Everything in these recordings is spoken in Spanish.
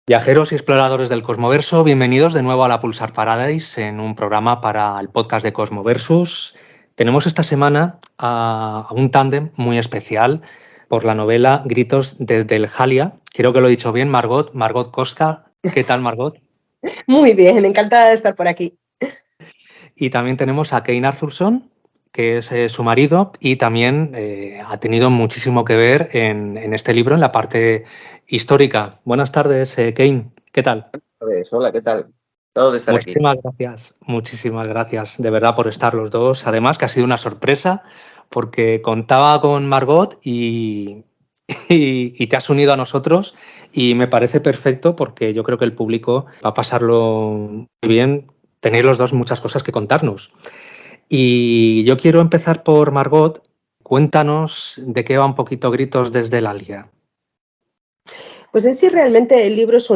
Viajeros y exploradores del Cosmoverso, bienvenidos de nuevo a la Pulsar Paradise en un programa para el podcast de Cosmoversus. Tenemos esta semana a un tándem muy especial por la novela Gritos desde el Jalia. Creo que lo he dicho bien, Margot Koska. ¿Qué tal, Margot? Muy bien, encantada de estar por aquí. Y también tenemos a Kane Arthurson, que es su marido y también ha tenido muchísimo que ver en este libro, en la parte histórica. Buenas tardes, Kane. ¿Qué tal? Hola, ¿qué tal? Todo de estar Muchísimas gracias de verdad por estar los dos. Además, que ha sido una sorpresa porque contaba con Margot y te has unido a nosotros y me parece perfecto porque yo creo que el público va a pasarlo muy bien. Tenéis los dos muchas cosas que contarnos. Y yo quiero empezar por Margot. Cuéntanos de qué va un poquito Gritos desde el Alia. Pues en sí realmente el libro es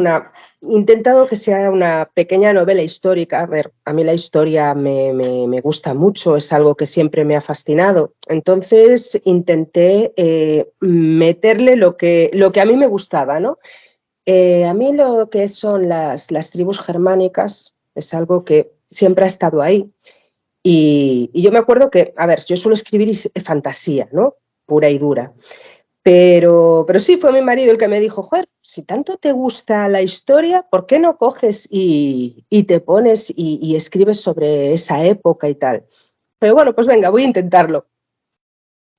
intentado que sea una pequeña novela histórica. A ver, a mí la historia me gusta mucho, es algo que siempre me ha fascinado. Entonces intenté meterle lo que a mí me gustaba, ¿no? A mí lo que son las tribus germánicas es algo que siempre ha estado ahí. Y yo me acuerdo que, a ver, yo suelo escribir fantasía, ¿no? Pura y dura. Pero sí, fue mi marido el que me dijo, joder, si tanto te gusta la historia, ¿por qué no coges y te pones y escribes sobre esa época y tal? Pero bueno, pues venga, voy a intentarlo.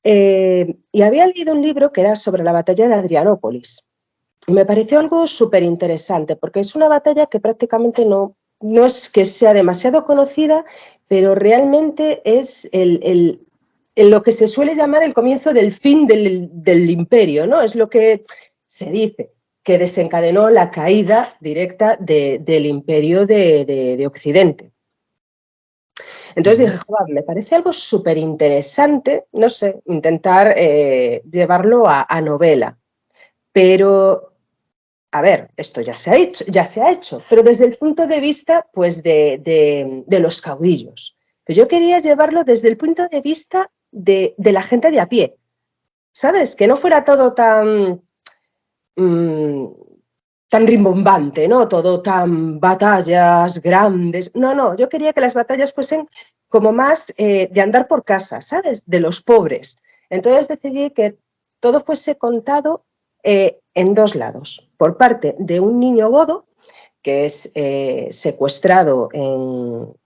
Y había leído un libro que era sobre la batalla de Adrianópolis. Y me pareció algo súper interesante, porque es una batalla que prácticamente no es que sea demasiado conocida, pero realmente es lo que se suele llamar el comienzo del fin del imperio, ¿no? Es lo que se dice, que desencadenó la caída directa del imperio de Occidente. Entonces dije, joder, me parece algo súper interesante, no sé, intentar llevarlo a novela. Pero, a ver, esto ya se ha hecho, pero desde el punto de vista, pues, de los caudillos. Pero yo quería llevarlo desde el punto de vista de la gente de a pie, ¿sabes? Que no fuera todo tan rimbombante, ¿no? Todo tan batallas grandes. No, yo quería que las batallas fuesen como más de andar por casa, ¿sabes? De los pobres. Entonces decidí que todo fuese contado en dos lados. Por parte de un niño godo, que es secuestrado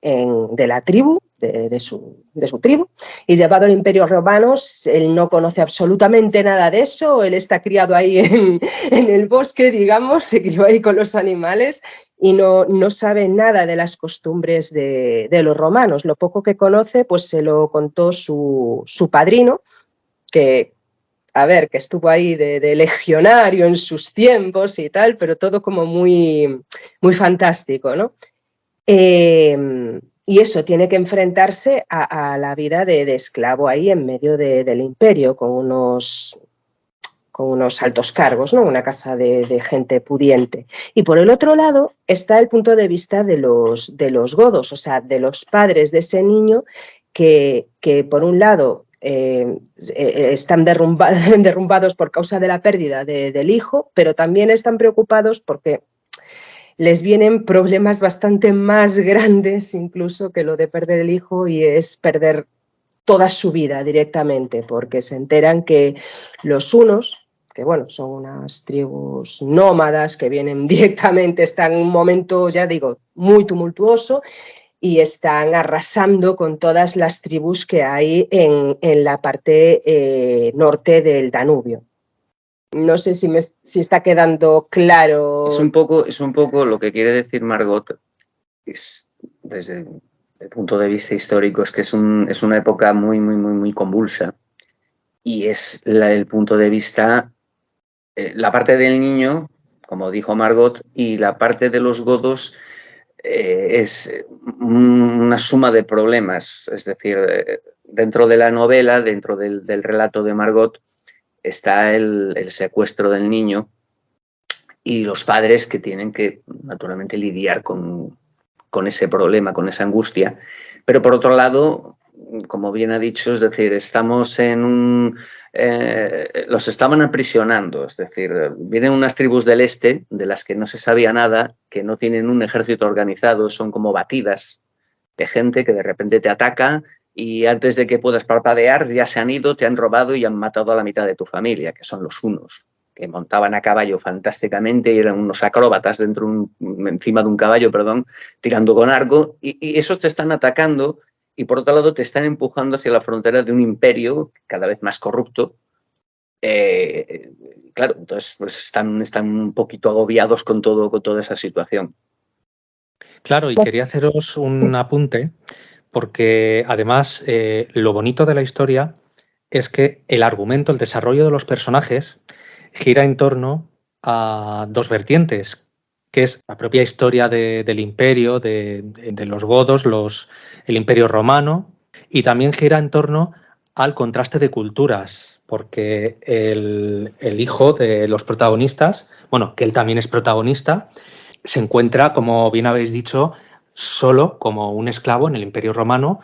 de la tribu, de su tribu, y llevado al Imperio Romano. Él no conoce absolutamente nada de eso, él está criado ahí en el bosque, digamos, se crió ahí con los animales y no sabe nada de las costumbres de los romanos. Lo poco que conoce, pues se lo contó su padrino, que estuvo ahí de legionario en sus tiempos y tal, pero todo como muy, muy fantástico, ¿no? Y eso, tiene que enfrentarse a la vida de esclavo ahí en medio del imperio, con unos altos cargos, ¿no? Una casa de gente pudiente. Y por el otro lado está el punto de vista de los godos, o sea, de los padres de ese niño que por un lado están derrumbados por causa de la pérdida del hijo, pero también están preocupados porque les vienen problemas bastante más grandes incluso que lo de perder el hijo, y es perder toda su vida directamente, porque se enteran que los hunos, que bueno, son unas tribus nómadas que vienen directamente, están en un momento, ya digo, muy tumultuoso, y están arrasando con todas las tribus que hay en la parte norte del Danubio. No sé si está quedando claro. Es un poco lo que quiere decir Margot, desde el punto de vista histórico, es que es una época muy, muy, muy, muy convulsa. Y es el punto de vista, la parte del niño, como dijo Margot, y la parte de los godos es una suma de problemas. Es decir, dentro de la novela, dentro del relato de Margot, está el secuestro del niño y los padres que tienen que, naturalmente, lidiar con ese problema, con esa angustia. Pero, por otro lado, como bien ha dicho, es decir, estamos en un... los estaban aprisionando, es decir, vienen unas tribus del este de las que no se sabía nada, que no tienen un ejército organizado, son como batidas de gente que de repente te ataca y antes de que puedas parpadear ya se han ido, te han robado y han matado a la mitad de tu familia, que son los hunos, que montaban a caballo fantásticamente y eran unos acróbatas encima de un caballo, perdón, tirando con arco, y esos te están atacando y por otro lado te están empujando hacia la frontera de un imperio cada vez más corrupto. Claro, entonces pues están un poquito agobiados con toda esa situación. Claro, y quería haceros un apunte, porque además lo bonito de la historia es que el argumento, el desarrollo de los personajes gira en torno a dos vertientes, que es la propia historia del imperio, de los godos, el imperio romano, y también gira en torno al contraste de culturas, porque el hijo de los protagonistas, bueno, que él también es protagonista, se encuentra, como bien habéis dicho, solo como un esclavo en el Imperio Romano,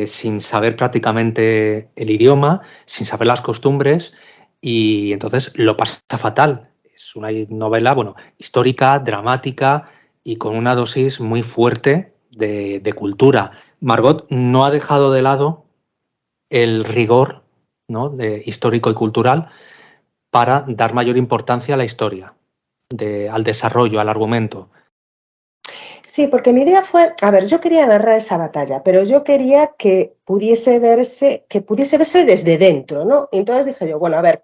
sin saber prácticamente el idioma, sin saber las costumbres, y entonces lo pasa fatal. Es una novela, bueno, histórica, dramática y con una dosis muy fuerte de cultura. Margot no ha dejado de lado el rigor, ¿no?, histórico y cultural para dar mayor importancia a la historia, al desarrollo, al argumento. Sí, porque mi idea fue, a ver, yo quería narrar esa batalla, pero yo quería que pudiese verse desde dentro, ¿no? Y entonces dije yo, bueno, a ver,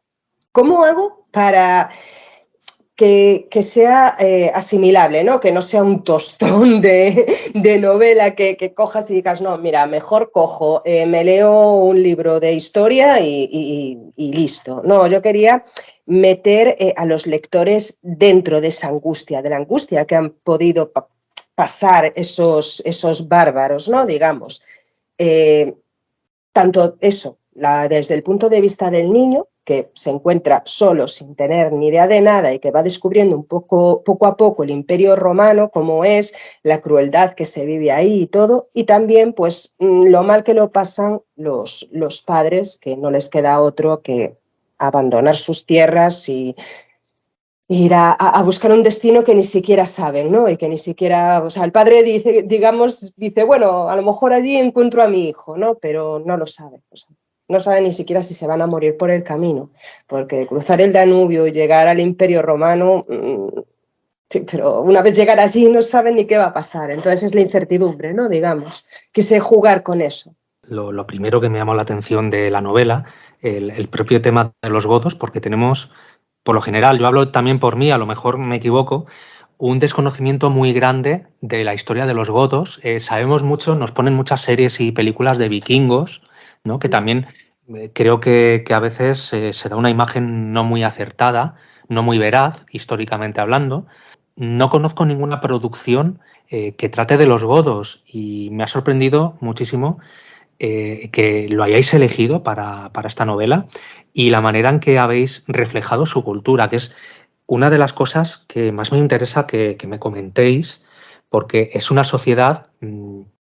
¿cómo hago para que sea asimilable, ¿no? Que no sea un tostón de novela que cojas y digas, no, mira, mejor cojo, me leo un libro de historia y listo. No, yo quería meter a los lectores dentro de esa angustia, de la angustia que han podido pasar esos bárbaros, ¿no? Digamos. Tanto eso, desde el punto de vista del niño, que se encuentra solo sin tener ni idea de nada y que va descubriendo poco a poco el imperio romano, cómo es, la crueldad que se vive ahí y todo, y también pues lo mal que lo pasan los padres, que no les queda otro que abandonar sus tierras y ir a buscar un destino que ni siquiera saben, ¿no? Y que ni siquiera, o sea, el padre dice, bueno, a lo mejor allí encuentro a mi hijo, ¿no? Pero no lo sabe, o sea, no sabe ni siquiera si se van a morir por el camino, porque cruzar el Danubio y llegar al Imperio Romano, sí, pero una vez llegar allí no saben ni qué va a pasar, entonces es la incertidumbre, ¿no? Digamos, quise jugar con eso. Lo primero que me llamó la atención de la novela, el propio tema de los godos, porque tenemos, por lo general, yo hablo también por mí, a lo mejor me equivoco, un desconocimiento muy grande de la historia de los godos. Sabemos mucho, nos ponen muchas series y películas de vikingos, ¿no?, que también creo que a veces se da una imagen no muy acertada, no muy veraz, históricamente hablando. No conozco ninguna producción que trate de los godos y me ha sorprendido muchísimo que lo hayáis elegido para esta novela y la manera en que habéis reflejado su cultura, que es una de las cosas que más me interesa que me comentéis, porque es una sociedad,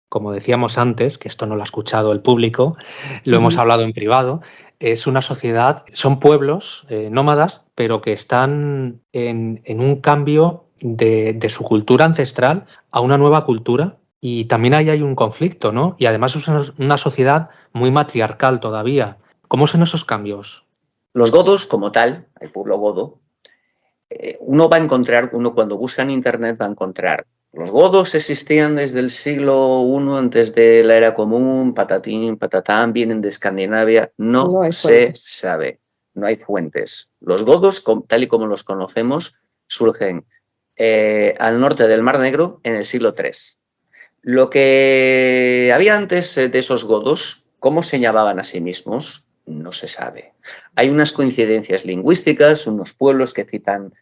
como decíamos antes, que esto no lo ha escuchado el público, lo hemos hablado en privado, es una sociedad, son pueblos nómadas, pero que están en un cambio de su cultura ancestral a una nueva cultura. Y también ahí hay un conflicto, ¿no? Y además es una sociedad muy matriarcal todavía. ¿Cómo son esos cambios? Los godos, como tal, el pueblo godo, uno cuando busca en internet va a encontrar. Los godos existían desde el siglo I antes de la era común, patatín, patatán, vienen de Escandinavia. No se sabe, no hay fuentes. Los godos, tal y como los conocemos, surgen al norte del Mar Negro en el siglo III. Lo que había antes de esos godos, ¿cómo se llamaban a sí mismos? No se sabe. Hay unas coincidencias lingüísticas, unos pueblos que citan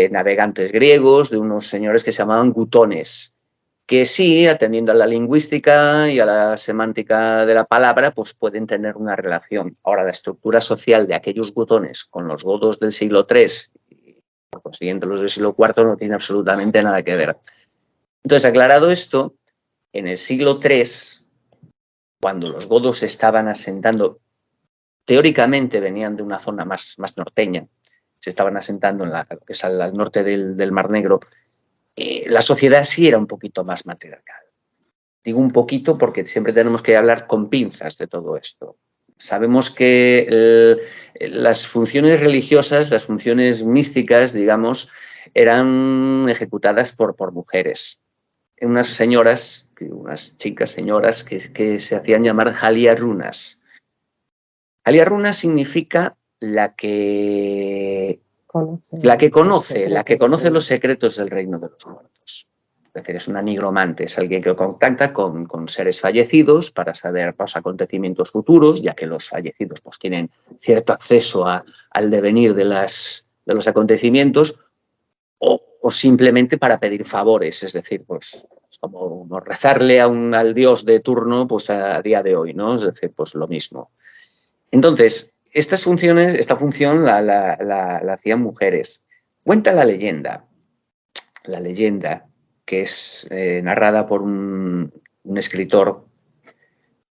navegantes griegos, de unos señores que se llamaban gutones, que sí, atendiendo a la lingüística y a la semántica de la palabra, pues pueden tener una relación. Ahora, la estructura social de aquellos gutones con los godos del siglo III y por consiguiente los del siglo IV no tiene absolutamente nada que ver. Entonces, aclarado esto, en el siglo III, cuando los godos se estaban asentando, teóricamente venían de una zona más norteña, se estaban asentando en lo que es al norte del Mar Negro, la sociedad sí era un poquito más matriarcal. Digo un poquito porque siempre tenemos que hablar con pinzas de todo esto. Sabemos que las funciones religiosas, las funciones místicas, digamos, eran ejecutadas por mujeres. Unas señoras, unas chicas señoras que se hacían llamar Haliarunas. Haliarunas significa la que conoce los secretos del reino de los muertos. Es decir, es una nigromante, es alguien que contacta con seres fallecidos para saber los acontecimientos futuros, ya que los fallecidos pues, tienen cierto acceso al devenir de los acontecimientos, o simplemente para pedir favores, es decir, pues como rezarle al dios de turno pues, a día de hoy, ¿no? Es decir, pues lo mismo. Entonces, esta función la hacían mujeres. Cuenta la leyenda que es narrada por un escritor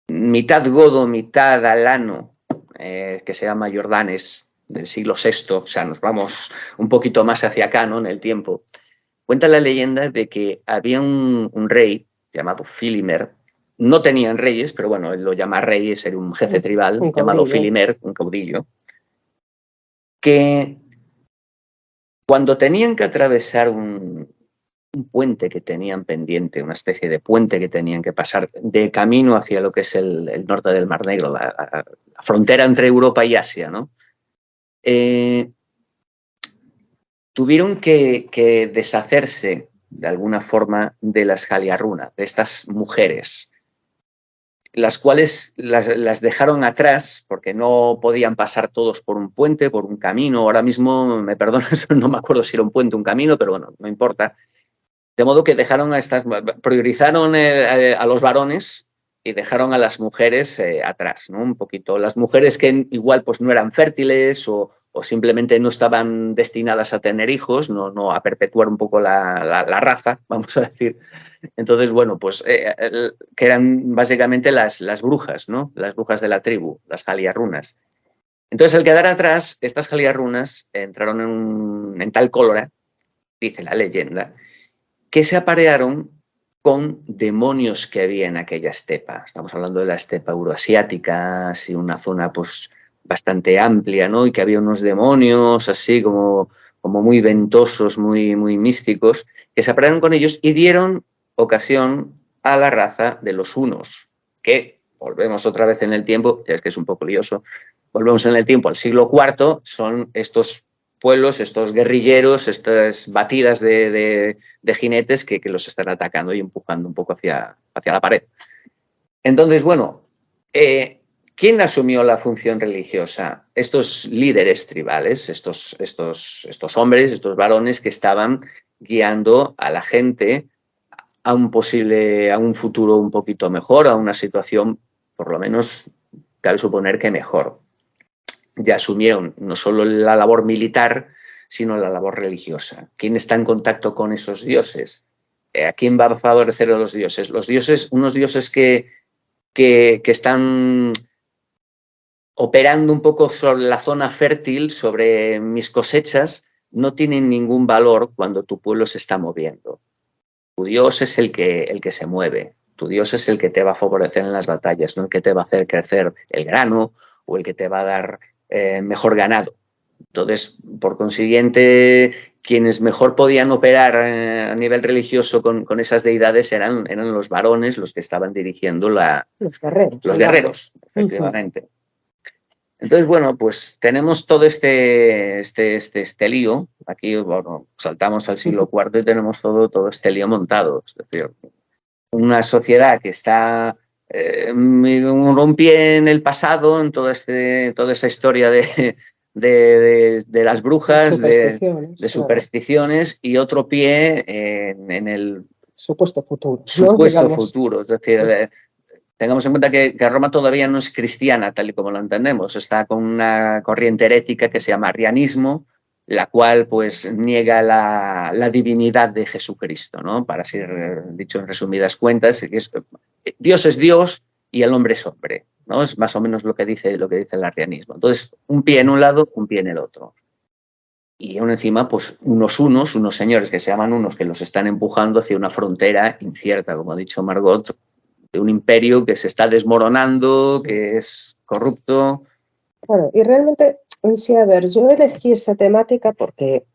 mitad godo, mitad alano, que se llama Jordanes, del siglo VI, o sea, nos vamos un poquito más hacia acá, ¿no? En el tiempo. Cuenta la leyenda de que había un rey llamado Filimer. No tenían reyes, pero bueno, él lo llama rey, es un jefe tribal llamado Filimer, un caudillo, que cuando tenían que atravesar un puente que tenían pendiente, una especie de puente que tenían que pasar de camino hacia lo que es el norte del Mar Negro, la frontera entre Europa y Asia, ¿no? Tuvieron que deshacerse de alguna forma de las Haliaruna, de estas mujeres, las cuales las dejaron atrás porque no podían pasar todos por un puente, por un camino. Ahora mismo, me perdonas, no me acuerdo si era un puente o un camino, pero bueno, no importa. De modo que priorizaron a los varones y dejaron a las mujeres atrás, ¿no? Un poquito. Las mujeres que igual pues, no eran fértiles o simplemente no estaban destinadas a tener hijos, no a perpetuar un poco la raza, vamos a decir. Entonces, bueno, pues que eran básicamente las brujas, ¿no? Las brujas de la tribu, las Haliarrunas. Entonces, al quedar atrás, estas Haliarrunas entraron en tal cólera, dice la leyenda, que se aparearon con demonios que había en aquella estepa. Estamos hablando de la estepa euroasiática, así una zona pues bastante amplia, ¿no? Y que había unos demonios así como muy ventosos, muy místicos, que se aparearon con ellos y dieron ocasión a la raza de los hunos, que, volvemos otra vez en el tiempo, ya es que es un poco lioso, volvemos en el tiempo al siglo IV, son estos pueblos, estos guerrilleros, estas batidas de jinetes que los están atacando y empujando un poco hacia la pared. Entonces, bueno, ¿quién asumió la función religiosa? Estos líderes tribales, estos hombres, estos varones que estaban guiando a la gente a un futuro un poquito mejor, a una situación, por lo menos, cabe suponer que mejor. Ya asumieron no solo la labor militar, sino la labor religiosa. ¿Quién está en contacto con esos dioses? ¿A quién va a favorecer a los dioses? Los dioses, unos dioses que están operando un poco sobre la zona fértil, sobre mis cosechas, no tienen ningún valor cuando tu pueblo se está moviendo. Tu Dios es el que se mueve. Tu Dios es el que te va a favorecer en las batallas, no el que te va a hacer crecer el grano o el que te va a dar mejor ganado. Entonces, por consiguiente, quienes mejor podían operar a nivel religioso con esas deidades eran los varones, los que estaban dirigiendo los guerreros. Los guerreros, efectivamente. Entonces, bueno, pues tenemos todo este lío. Aquí, bueno, saltamos al siglo IV y tenemos todo este lío montado. Es decir, una sociedad que está un pie en el pasado, en toda esa historia de las brujas, de supersticiones, y otro pie en el supuesto futuro. Supuesto futuro. Es decir, tengamos en cuenta que Roma todavía no es cristiana, tal y como lo entendemos. Está con una corriente herética que se llama arrianismo, la cual pues niega la divinidad de Jesucristo, ¿no? Para ser dicho en resumidas cuentas, Dios es Dios, y el hombre es hombre, ¿no? Es más o menos lo que dice el arrianismo. Entonces, un pie en un lado, un pie en el otro. Y aún encima, pues unos señores que se llaman unos que los están empujando hacia una frontera incierta, como ha dicho Margot, de un imperio que se está desmoronando, que es corrupto. Claro, y realmente, sí, a ver, yo elegí esa temática porque,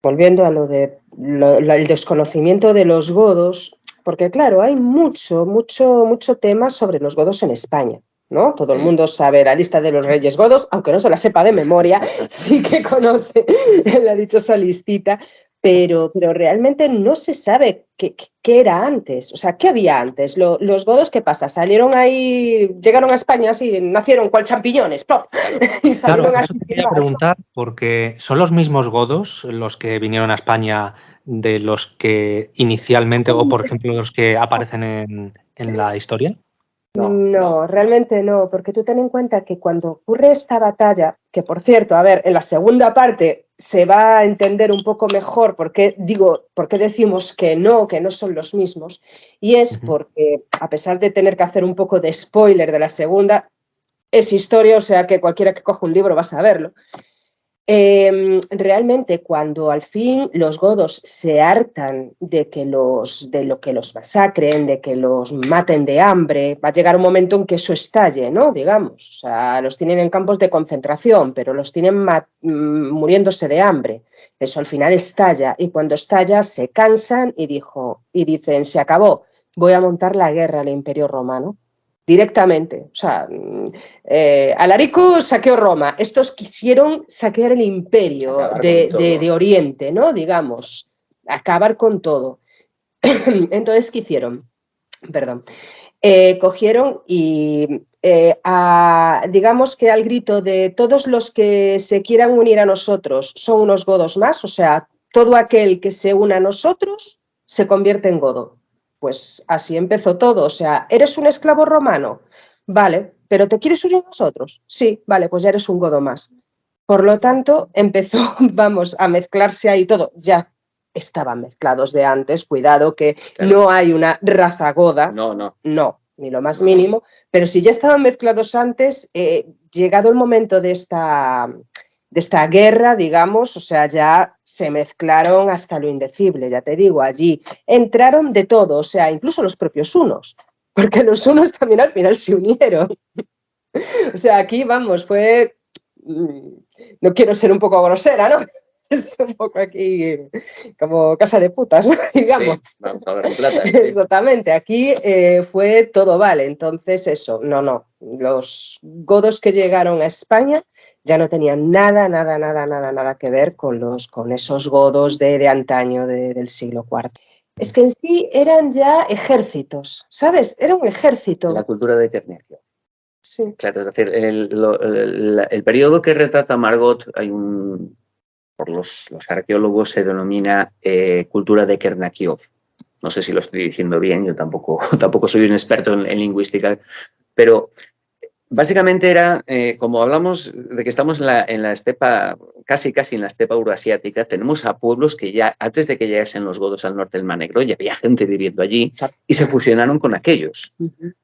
volviendo a lo de el desconocimiento de los godos, porque claro, hay mucho tema sobre los godos en España, ¿no? Todo el mundo sabe la lista de los reyes godos, aunque no se la sepa de memoria, sí que conoce la dichosa listita, pero realmente no se sabe qué era antes, o sea, ¿qué había antes? Los godos, ¿qué pasa? Salieron ahí, llegaron a España así, nacieron cual champiñones, ¡plop! Y Claro, salieron eso así. te quería preguntar, porque ¿son los mismos godos los que vinieron a España de los que inicialmente, o por ejemplo, los que aparecen en la historia? No, realmente no, porque tú ten en cuenta que cuando ocurre esta batalla, que por cierto, a ver, en la segunda parte se va a entender un poco mejor por qué decimos que no son los mismos, y es porque, a pesar de tener que hacer un poco de spoiler de la segunda, es historia, o sea que cualquiera que coja un libro va a saberlo. Realmente cuando al fin los godos se hartan de lo que los masacren, de que los maten de hambre, va a llegar un momento en que eso estalle, ¿no? Digamos, o sea, los tienen en campos de concentración, pero los tienen muriéndose de hambre. Eso al final estalla, y cuando estalla se cansan y dicen, se acabó, voy a montar la guerra al Imperio Romano. Directamente, o sea, Alarico saqueó Roma, estos quisieron saquear el imperio de Oriente, ¿no? Digamos, acabar con todo. Entonces, ¿qué hicieron? Perdón. Cogieron y digamos que al grito de todos los que se quieran unir a nosotros son unos godos más, o sea, todo aquel que se una a nosotros se convierte en godo. Pues así empezó todo, o sea, ¿eres un esclavo romano? Vale, ¿pero te quieres unir a nosotros? Sí, vale, pues ya eres un godo más. Por lo tanto, empezó, vamos, a mezclarse ahí todo. Ya estaban mezclados de antes, cuidado que no hay una raza goda, no, ni lo más mínimo, pero si ya estaban mezclados antes, llegado el momento de esta guerra, digamos, o sea, ya se mezclaron hasta lo indecible, ya te digo, allí entraron de todo, o sea, incluso los propios hunos, porque los hunos también al final se unieron. O sea, aquí, vamos, fue... No quiero ser un poco grosera, ¿no? Es un poco aquí como casa de putas, ¿no? Digamos. Sí, vamos a ver en plata. Sí. Exactamente, aquí fue todo vale, entonces eso, no. Los godos que llegaron a España ya no tenían nada que ver con esos godos de antaño, del siglo IV. Es que en sí eran ya ejércitos, ¿sabes? Era un ejército. La cultura de Kernecchio. Sí. Claro, es decir, el periodo que retrata Margot, por los arqueólogos se denomina cultura de Kernackiov. No sé si lo estoy diciendo bien, yo tampoco soy un experto en lingüística, pero básicamente era, como hablamos de que estamos en la estepa, casi en la estepa euroasiática, tenemos a pueblos que ya, antes de que llegasen los godos al norte del Mar Negro, ya había gente viviendo allí y se fusionaron con aquellos.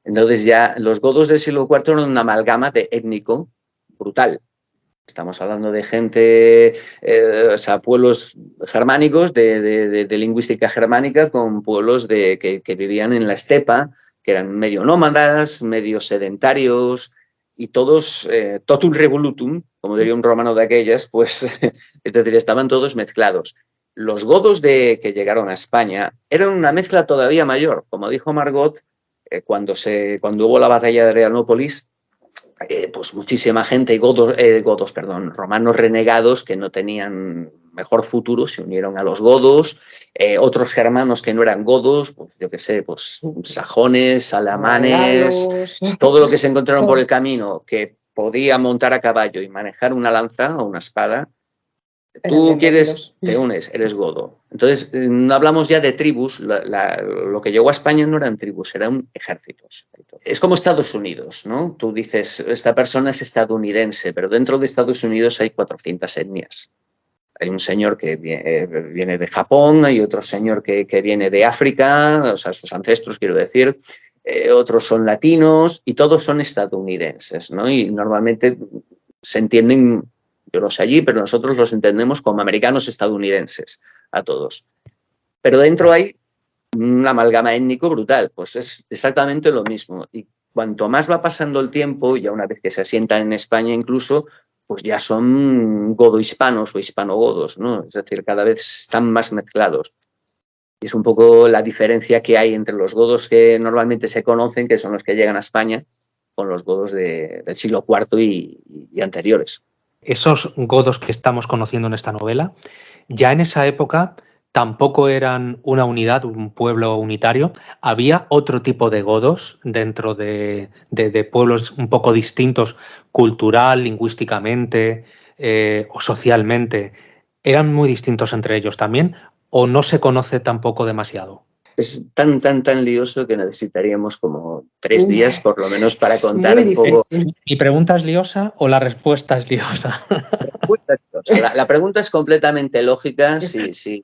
Entonces ya los godos del siglo IV eran una amalgama de étnico brutal. Estamos hablando de gente, o sea, pueblos germánicos, de lingüística germánica, con pueblos que vivían en la estepa, que eran medio nómadas, medio sedentarios, y todos, totum revolutum, como diría un romano de aquellas, pues, es decir, estaban todos mezclados. Los godos que llegaron a España eran una mezcla todavía mayor. Como dijo Margot, cuando hubo la batalla de Adrianópolis, pues muchísima gente, romanos renegados que no tenían mejor futuro, se unieron a los godos, otros germanos que no eran godos, pues yo qué sé, pues sajones, alamanes, todo lo que se encontraron por el camino que podía montar a caballo y manejar una lanza o una espada. Tú quieres, te unes, eres godo. Entonces, no hablamos ya de tribus, lo que llegó a España no eran tribus, eran ejércitos. Es como Estados Unidos, ¿no? Tú dices, esta persona es estadounidense, pero dentro de Estados Unidos hay 400 etnias. Hay un señor que viene de Japón, hay otro señor que viene de África, o sea, sus ancestros, quiero decir, otros son latinos y todos son estadounidenses, ¿no? Y normalmente se entienden, yo no sé allí, pero nosotros los entendemos como americanos estadounidenses a todos. Pero dentro hay un amalgama étnico brutal, pues es exactamente lo mismo. Y cuanto más va pasando el tiempo, ya una vez que se asientan en España incluso, pues ya son godo-hispanos o hispano-godos, ¿no? Es decir, cada vez están más mezclados. Y es un poco la diferencia que hay entre los godos que normalmente se conocen, que son los que llegan a España, con los godos del siglo IV y anteriores. Esos godos que estamos conociendo en esta novela, ya en esa época tampoco eran una unidad, un pueblo unitario. Había otro tipo de godos dentro de pueblos un poco distintos, cultural, lingüísticamente o socialmente. ¿Eran muy distintos entre ellos también o no se conoce tampoco demasiado? Es tan lioso que necesitaríamos como 3 días por lo menos para contar un poco. ¿Mi pregunta es liosa o la respuesta es liosa? La pregunta es completamente lógica. Si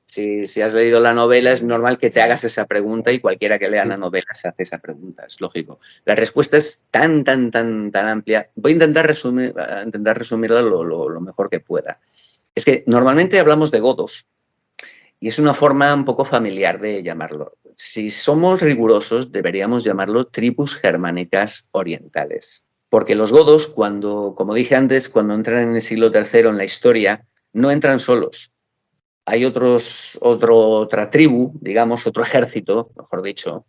has leído la novela, es normal que te hagas esa pregunta y cualquiera que lea la novela se hace esa pregunta, es lógico. La respuesta es tan amplia. Voy a intentar resumirla lo mejor que pueda. Es que normalmente hablamos de godos y es una forma un poco familiar de llamarlo. Si somos rigurosos, deberíamos llamarlo tribus germánicas orientales. Porque los godos, como dije antes, cuando entran en el siglo III en la historia, no entran solos. Hay otra tribu, digamos, otro ejército, mejor dicho,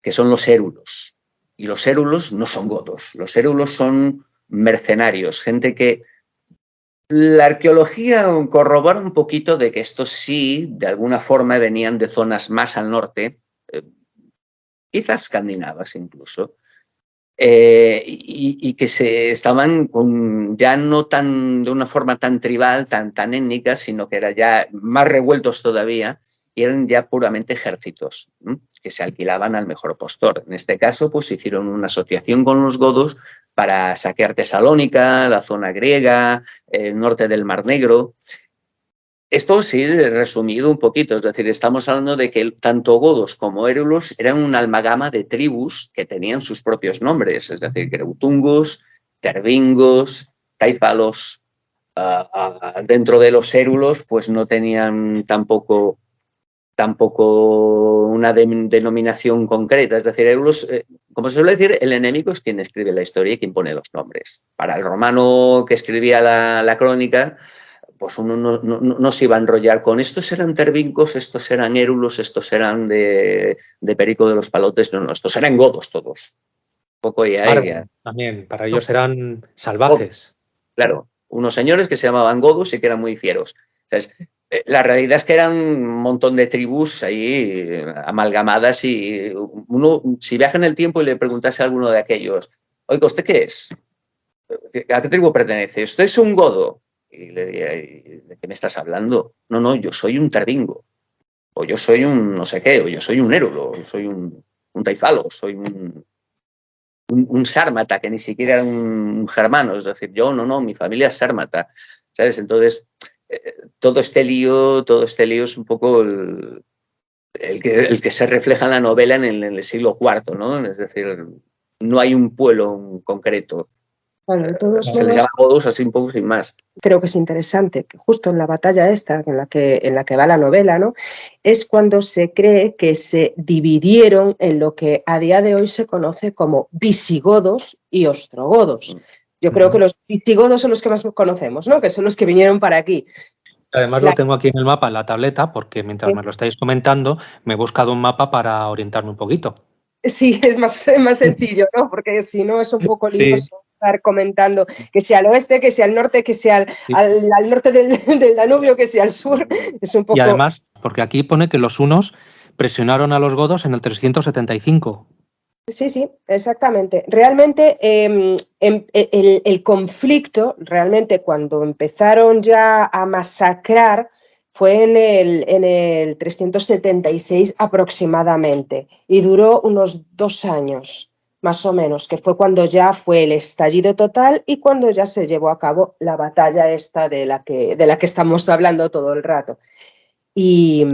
que son los érulos. Y los érulos no son godos. Los érulos son mercenarios, gente que la arqueología corrobora un poquito de que estos sí, de alguna forma, venían de zonas más al norte, quizás escandinavas incluso, y que se estaban ya no de una forma tan tribal, tan étnica, sino que eran ya más revueltos todavía y eran ya puramente ejércitos, que se alquilaban al mejor postor. En este caso, pues hicieron una asociación con los godos para saquear Tesalónica, la zona griega, el norte del Mar Negro. Esto sí, resumido un poquito, es decir, estamos hablando de que tanto godos como érulos eran una amalgama de tribus que tenían sus propios nombres, es decir, creutungos, tervingos, caifalos. Dentro de los érulos, pues no tenían tampoco una denominación concreta, es decir, érulos, como se suele decir, el enemigo es quien escribe la historia y quien pone los nombres. Para el romano que escribía la crónica, pues uno no se iba a enrollar con estos eran tervincos, estos eran érulos, estos eran de Perico de los Palotes, no, estos eran godos todos. Poco ya. También, para ellos eran salvajes. Claro, unos señores que se llamaban godos y que eran muy fieros. ¿Sabes? La realidad es que eran un montón de tribus ahí amalgamadas y uno, si viaja en el tiempo y le preguntase a alguno de aquellos, oiga, ¿usted qué es? ¿A qué tribu pertenece? ¿Usted es un godo? Y le diría, ¿de qué me estás hablando? No, yo soy un tardingo, o yo soy un no sé qué, o yo soy un érulo, o soy un taifalo, soy un sármata, que ni siquiera era un germano, es decir, yo no, mi familia es sármata, ¿sabes? Entonces, todo este lío es un poco el que se refleja en la novela en el siglo IV, ¿no? Es decir, no hay un pueblo en concreto. Bueno, de todos se les llama godos así un poco sin más. Creo que es interesante que justo en la batalla esta en la que va la novela, ¿no? Es cuando se cree que se dividieron en lo que a día de hoy se conoce como visigodos y ostrogodos. Yo creo que los visigodos son los que más conocemos, ¿no? Que son los que vinieron para aquí. Además lo tengo aquí en el mapa, en la tableta, porque mientras me lo estáis comentando, me he buscado un mapa para orientarme un poquito. Sí, es más sencillo, ¿no? Porque si no es un poco lioso estar comentando que sea al oeste, que sea al norte, que sea al norte del Danubio, que sea al sur. Es un poco... Y además, porque aquí pone que los hunos presionaron a los godos en el 375. Sí, exactamente. Realmente el conflicto, realmente cuando empezaron ya a masacrar, fue en el 376 aproximadamente y duró unos 2 años, más o menos, que fue cuando ya fue el estallido total y cuando ya se llevó a cabo la batalla esta de la que estamos hablando todo el rato. Y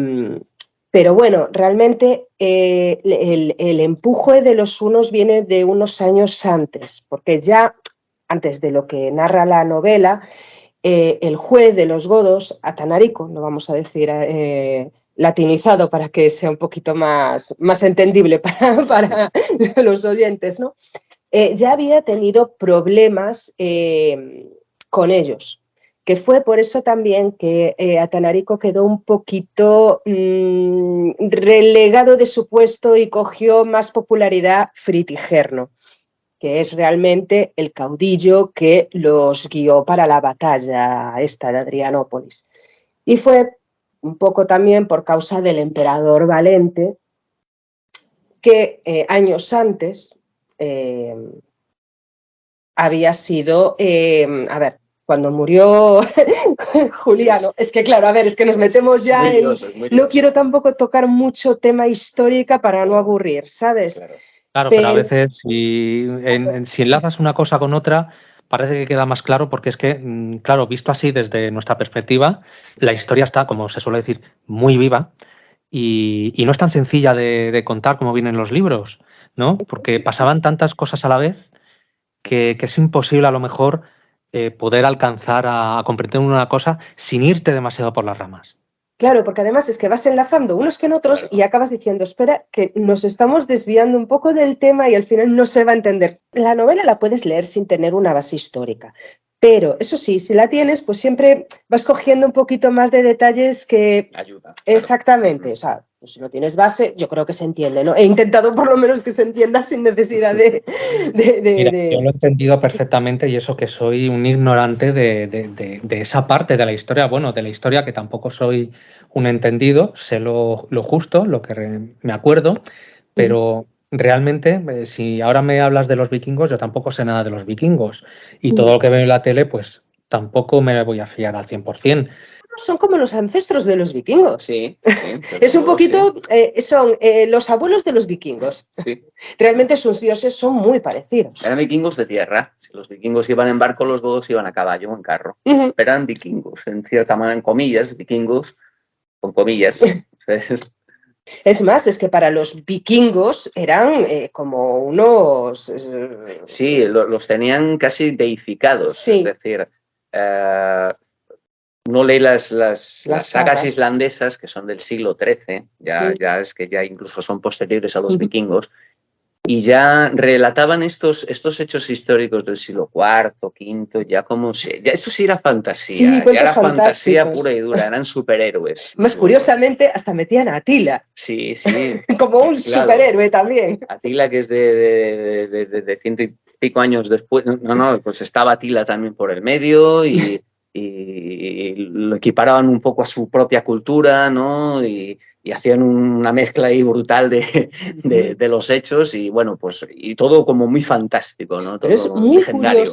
Pero bueno, realmente el empuje de los hunos viene de unos años antes, porque ya antes de lo que narra la novela, el juez de los godos, Atanarico, lo vamos a decir latinizado para que sea un poquito más entendible para los oyentes, ¿no? Ya había tenido problemas con ellos, que fue por eso también que Atanarico quedó un poquito relegado de su puesto y cogió más popularidad Fritigerno, que es realmente el caudillo que los guió para la batalla esta de Adrianópolis. Y fue un poco también por causa del emperador Valente, que años antes había sido, a ver, cuando murió Juliano, es que claro, a ver, es que nos metemos ya en... No quiero tampoco tocar mucho tema histórica para no aburrir, ¿sabes? Claro, pero a veces si enlazas una cosa con otra, parece que queda más claro porque es que, claro, visto así desde nuestra perspectiva, la historia está, como se suele decir, muy viva y no es tan sencilla de contar como vienen los libros, ¿no? Porque pasaban tantas cosas a la vez que es imposible a lo mejor poder alcanzar a comprender una cosa sin irte demasiado por las ramas. Claro, porque además es que vas enlazando unos con otros, claro, y acabas diciendo, espera, que nos estamos desviando un poco del tema y al final no se va a entender. La novela la puedes leer sin tener una base histórica, pero eso sí, si la tienes, pues siempre vas cogiendo un poquito más de detalles que... Ayuda. Exactamente, claro. O sea, pues si no tienes base, yo creo que se entiende, ¿no? He intentado por lo menos que se entienda sin necesidad de... Mira, yo lo he entendido perfectamente y eso que soy un ignorante de esa parte de la historia, bueno, de la historia que tampoco soy un entendido, sé lo justo, lo que me acuerdo, pero realmente si ahora me hablas de los vikingos, yo tampoco sé nada de los vikingos y todo lo que veo en la tele, pues tampoco me voy a fiar al 100%. Son como los ancestros de los vikingos. Sí. Es un poquito, son los abuelos de los vikingos. Sí. Realmente sus dioses son muy parecidos. Eran vikingos de tierra. Si los vikingos iban en barco, los godos iban a caballo o en carro. Pero eran vikingos, en cierta manera, en comillas, vikingos, con comillas. Es más, es que para los vikingos eran como unos... Sí, los tenían casi deificados, sí. Es decir, uno lee las sagas islandesas que son del siglo XIII, ya es que ya incluso son posteriores a los vikingos, y ya relataban estos hechos históricos del siglo IV, V, ya como si... Ya esto sí era fantasía, sí, ya era fantasía pura y dura, eran superhéroes. Más curiosamente, hasta metían a Atila. Sí. Como un superhéroe también. Atila, que es de 100 y pico años después, pues estaba Atila también por el medio y lo equiparaban un poco a su propia cultura, ¿no? Y hacían una mezcla ahí brutal de los hechos y bueno, pues y todo como muy fantástico, ¿no? Todo pero es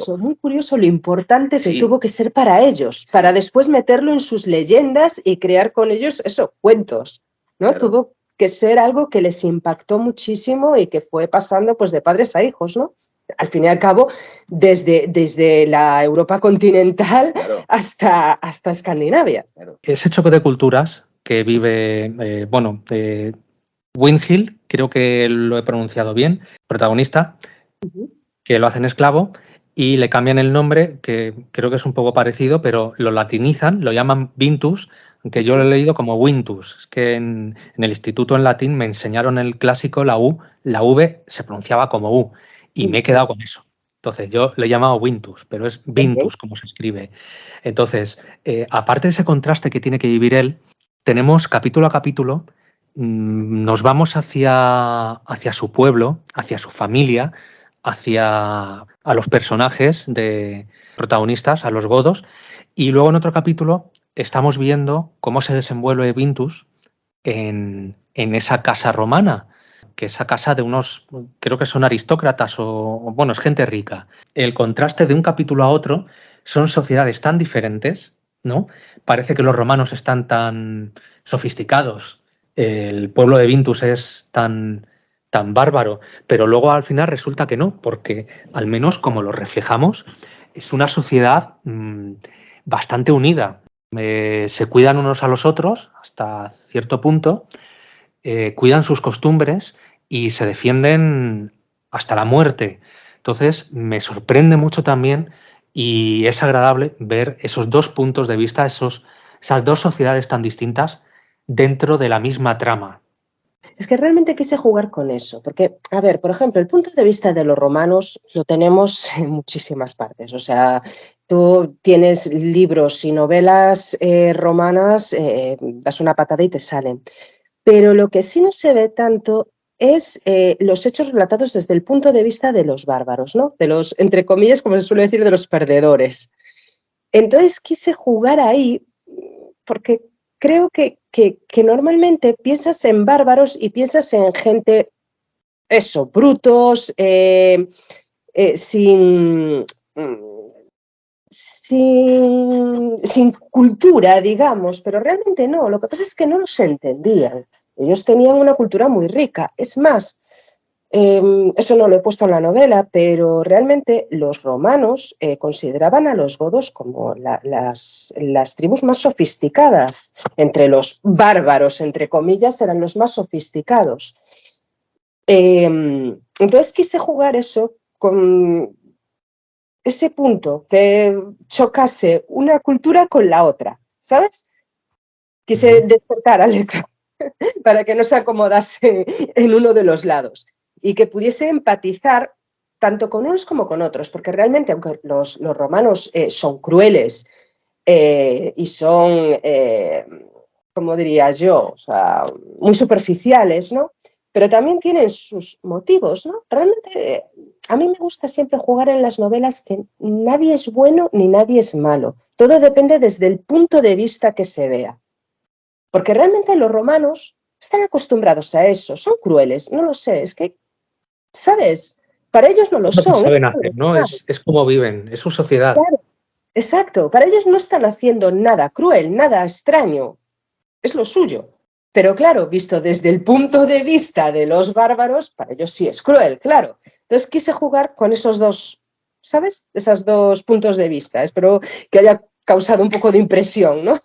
muy curioso lo importante que tuvo que ser para ellos, para después meterlo en sus leyendas y crear con ellos cuentos, ¿no? Claro. Tuvo que ser algo que les impactó muchísimo y que fue pasando pues de padres a hijos, ¿no? Al fin y al cabo, desde la Europa continental hasta Escandinavia. Ese choque de culturas que vive, Windhill, creo que lo he pronunciado bien, protagonista, que lo hacen esclavo y le cambian el nombre, que creo que es un poco parecido, pero lo latinizan, lo llaman Vintus, aunque yo lo he leído como Wintus. Es que en el instituto en latín me enseñaron el clásico, la U, la V se pronunciaba como U. Y me he quedado con eso. Entonces, yo le he llamado Vintus, pero es Vintus como se escribe. Entonces, aparte de ese contraste que tiene que vivir él, tenemos capítulo a capítulo, nos vamos hacia su pueblo, hacia su familia, a los personajes de protagonistas, a los godos, y luego en otro capítulo estamos viendo cómo se desenvuelve Vintus en esa casa romana, que esa casa de unos, creo que son aristócratas o, bueno, es gente rica. El contraste de un capítulo a otro son sociedades tan diferentes, ¿no? Parece que los romanos están tan sofisticados, el pueblo de Vintus es tan bárbaro, pero luego al final resulta que no, porque al menos como lo reflejamos, es una sociedad bastante unida. Se cuidan unos a los otros hasta cierto punto, cuidan sus costumbres y se defienden hasta la muerte. Entonces, me sorprende mucho también y es agradable ver esos dos puntos de vista, esas dos sociedades tan distintas dentro de la misma trama. Es que realmente quise jugar con eso, porque, a ver, por ejemplo, el punto de vista de los romanos lo tenemos en muchísimas partes. O sea, tú tienes libros y novelas romanas, das una patada y te salen. Pero lo que sí no se ve tanto es los hechos relatados desde el punto de vista de los bárbaros, ¿no? De los, entre comillas, como se suele decir, de los perdedores. Entonces quise jugar ahí porque creo que normalmente piensas en bárbaros y piensas en gente, eso, brutos, sin, sin cultura, digamos, pero realmente no. Lo que pasa es que no los entendían. Ellos tenían una cultura muy rica. Es más, eso no lo he puesto en la novela, pero realmente los romanos consideraban a los godos como las tribus más sofisticadas. Entre los bárbaros, entre comillas, eran los más sofisticados. Entonces quise jugar eso con ese punto, que chocase una cultura con la otra, ¿sabes? Quise despertar al lector para que no se acomodase en uno de los lados y que pudiese empatizar tanto con unos como con otros, porque realmente, aunque los romanos son crueles y son, como diría yo, o sea, muy superficiales, ¿no? Pero también tienen sus motivos, ¿no? Realmente a mí me gusta siempre jugar en las novelas que nadie es bueno ni nadie es malo. Todo depende desde el punto de vista que se vea. Porque realmente los romanos están acostumbrados a eso, son crueles, no lo sé, es que, ¿sabes? Para ellos no lo Es lo que son. saben hacer, ¿no? Es como viven, es su sociedad. Claro, exacto, para ellos no están haciendo nada cruel, nada extraño, es lo suyo. Pero claro, visto desde el punto de vista de los bárbaros, para ellos sí es cruel, claro. Entonces quise jugar con esos dos, ¿sabes? Esos dos puntos de vista. Espero que haya causado un poco de impresión, ¿no?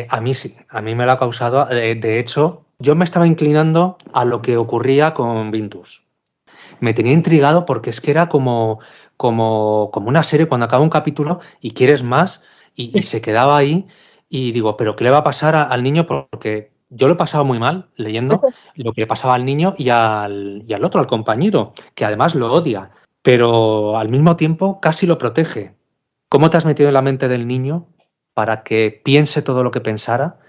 A mí sí, a mí me lo ha causado. De hecho, yo me estaba inclinando a lo que ocurría con Vintus. Me tenía intrigado porque es que era como una serie cuando acaba un capítulo y quieres más y se quedaba ahí y digo, ¿pero qué le va a pasar al niño? Porque yo lo he pasado muy mal leyendo lo que le pasaba al niño y al otro, al compañero, que además lo odia, pero al mismo tiempo casi lo protege. ¿Cómo te has metido en la mente del niño para que piense todo lo que pensara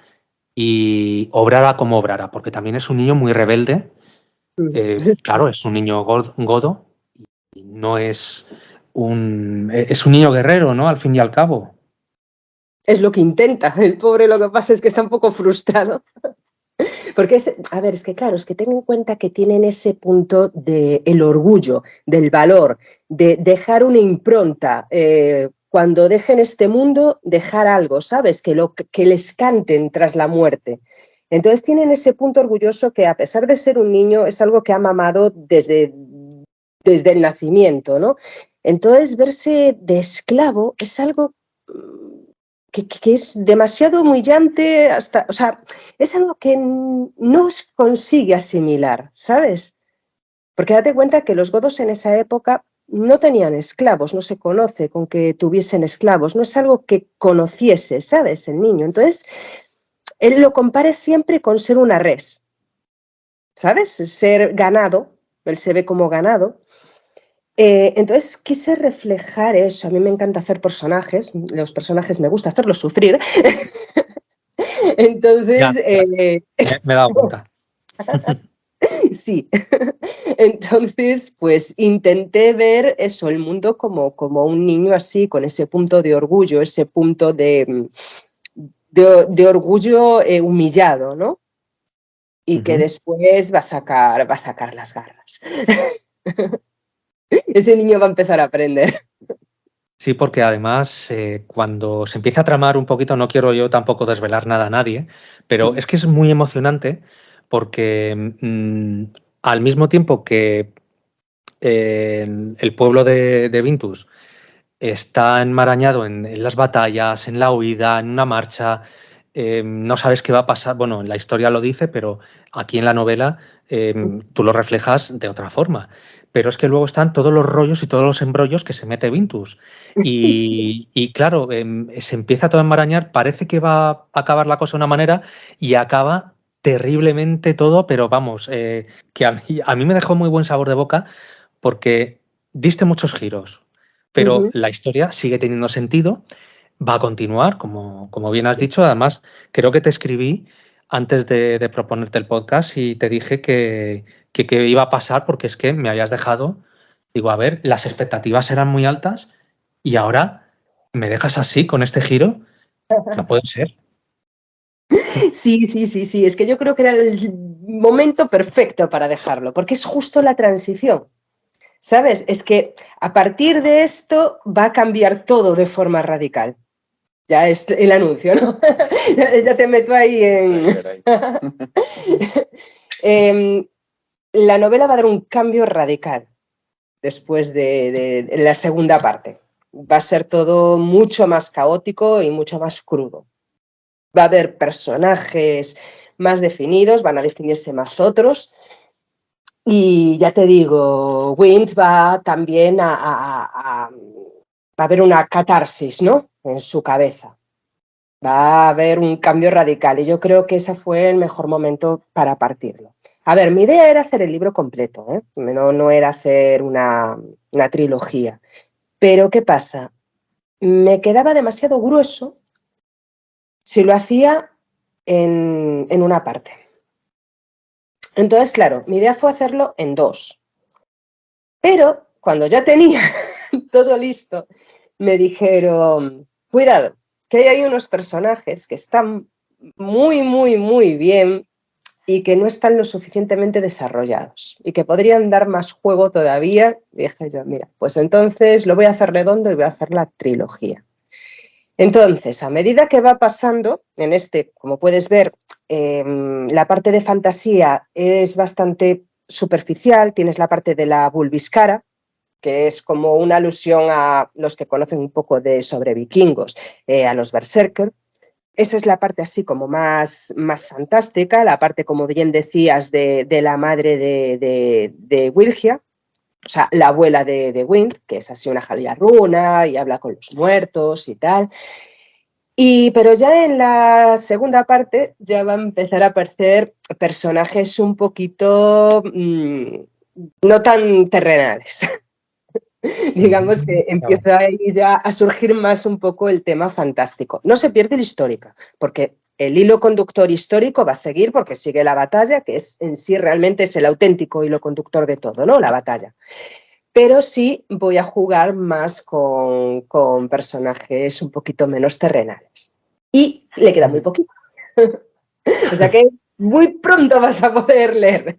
y obrara como obrara? Porque también es un niño muy rebelde. Claro, es un niño godo y no es es un niño guerrero, ¿no? Al fin y al cabo. Es lo que intenta. El pobre lo que pasa es que está un poco frustrado. Porque a ver, es que claro, es que ten en cuenta que tienen ese punto del orgullo, del valor, de dejar una impronta. Cuando dejen este mundo, dejar algo, ¿sabes? Que les canten tras la muerte. Entonces tienen ese punto orgulloso que a pesar de ser un niño es algo que ha mamado desde el nacimiento, ¿no? Entonces verse de esclavo es algo que es demasiado humillante hasta, o sea, es algo que no consigue asimilar, ¿sabes? Porque date cuenta que los godos en esa época no tenían esclavos, no se conoce con que tuviesen esclavos, no es algo que conociese, ¿sabes? El niño. Entonces, él lo compara siempre con ser una res, ¿sabes? Ser ganado, él se ve como ganado. Entonces quise reflejar eso. A mí me encanta hacer personajes, los personajes me gusta hacerlos sufrir. Ya, Entonces, me he dado cuenta. sí. Entonces, pues intenté ver eso, el mundo como un niño así, con ese punto de orgullo, ese punto de orgullo humillado, ¿no? Y que después va a sacar las garras. Ese niño va a empezar a aprender. Sí, porque además cuando se empieza a tramar un poquito, no quiero yo tampoco desvelar nada a nadie, pero es que es muy emocionante porque al mismo tiempo que el pueblo de Vintus está enmarañado en las batallas, en la huida, en una marcha, no sabes qué va a pasar. Bueno, la historia lo dice, pero aquí en la novela tú lo reflejas de otra forma. Pero es que luego están todos los rollos y todos los embrollos que se mete Vintus. Y claro, se empieza todo a enmarañar, parece que va a acabar la cosa de una manera y acaba terriblemente todo, pero vamos, que a mí me dejó muy buen sabor de boca porque diste muchos giros, pero Ujú. la historia sigue teniendo sentido, va a continuar, como bien has dicho. Además, creo que te escribí antes de proponerte el podcast y te dije que iba a pasar porque es que me habías dejado, digo, a ver, las expectativas eran muy altas y ahora me dejas así con este giro, no puede ser. Sí, sí, sí, sí. Es que yo creo que era el momento perfecto para dejarlo, porque es justo la transición. ¿Sabes? Es que a partir de esto va a cambiar todo de forma radical. Ya es el anuncio, ¿no? Ya te meto ahí en... La novela va a dar un cambio radical después de la segunda parte. Va a ser todo mucho más caótico y mucho más crudo. Va a haber personajes más definidos, van a definirse más otros. Y ya te digo, Wind va también va a haber una catarsis, ¿no? En su cabeza. Va a haber un cambio radical y yo creo que ese fue el mejor momento para partirlo. A ver, mi idea era hacer el libro completo, ¿eh? No era hacer una trilogía. Pero ¿qué pasa? Me quedaba demasiado grueso si lo hacía en una parte. Entonces, claro, mi idea fue hacerlo en dos. Pero cuando ya tenía todo listo, me dijeron, cuidado, que hay unos personajes que están muy, muy, muy bien y que no están lo suficientemente desarrollados y que podrían dar más juego todavía. Y dije yo, mira, pues entonces lo voy a hacer redondo y voy a hacer la trilogía. Entonces, a medida que va pasando, en este, como puedes ver, la parte de fantasía es bastante superficial, tienes la parte de la Bulbiscara, que es como una alusión a los que conocen un poco de sobre vikingos, a los berserker. Esa es la parte así como más fantástica, la parte, como bien decías, de la madre de Wilgia, o sea, la abuela de Wind, que es así una runa y habla con los muertos y tal. Pero ya en la segunda parte ya va a empezar a aparecer personajes un poquito no tan terrenales. Digamos que Claro. empieza ahí ya a surgir más un poco el tema fantástico. No se pierde la histórica, porque el hilo conductor histórico va a seguir porque sigue la batalla, que es en sí realmente es el auténtico hilo conductor de todo, ¿no? La batalla. Pero sí voy a jugar más con personajes un poquito menos terrenales. Y le queda muy poquito. O sea que muy pronto vas a poder leer.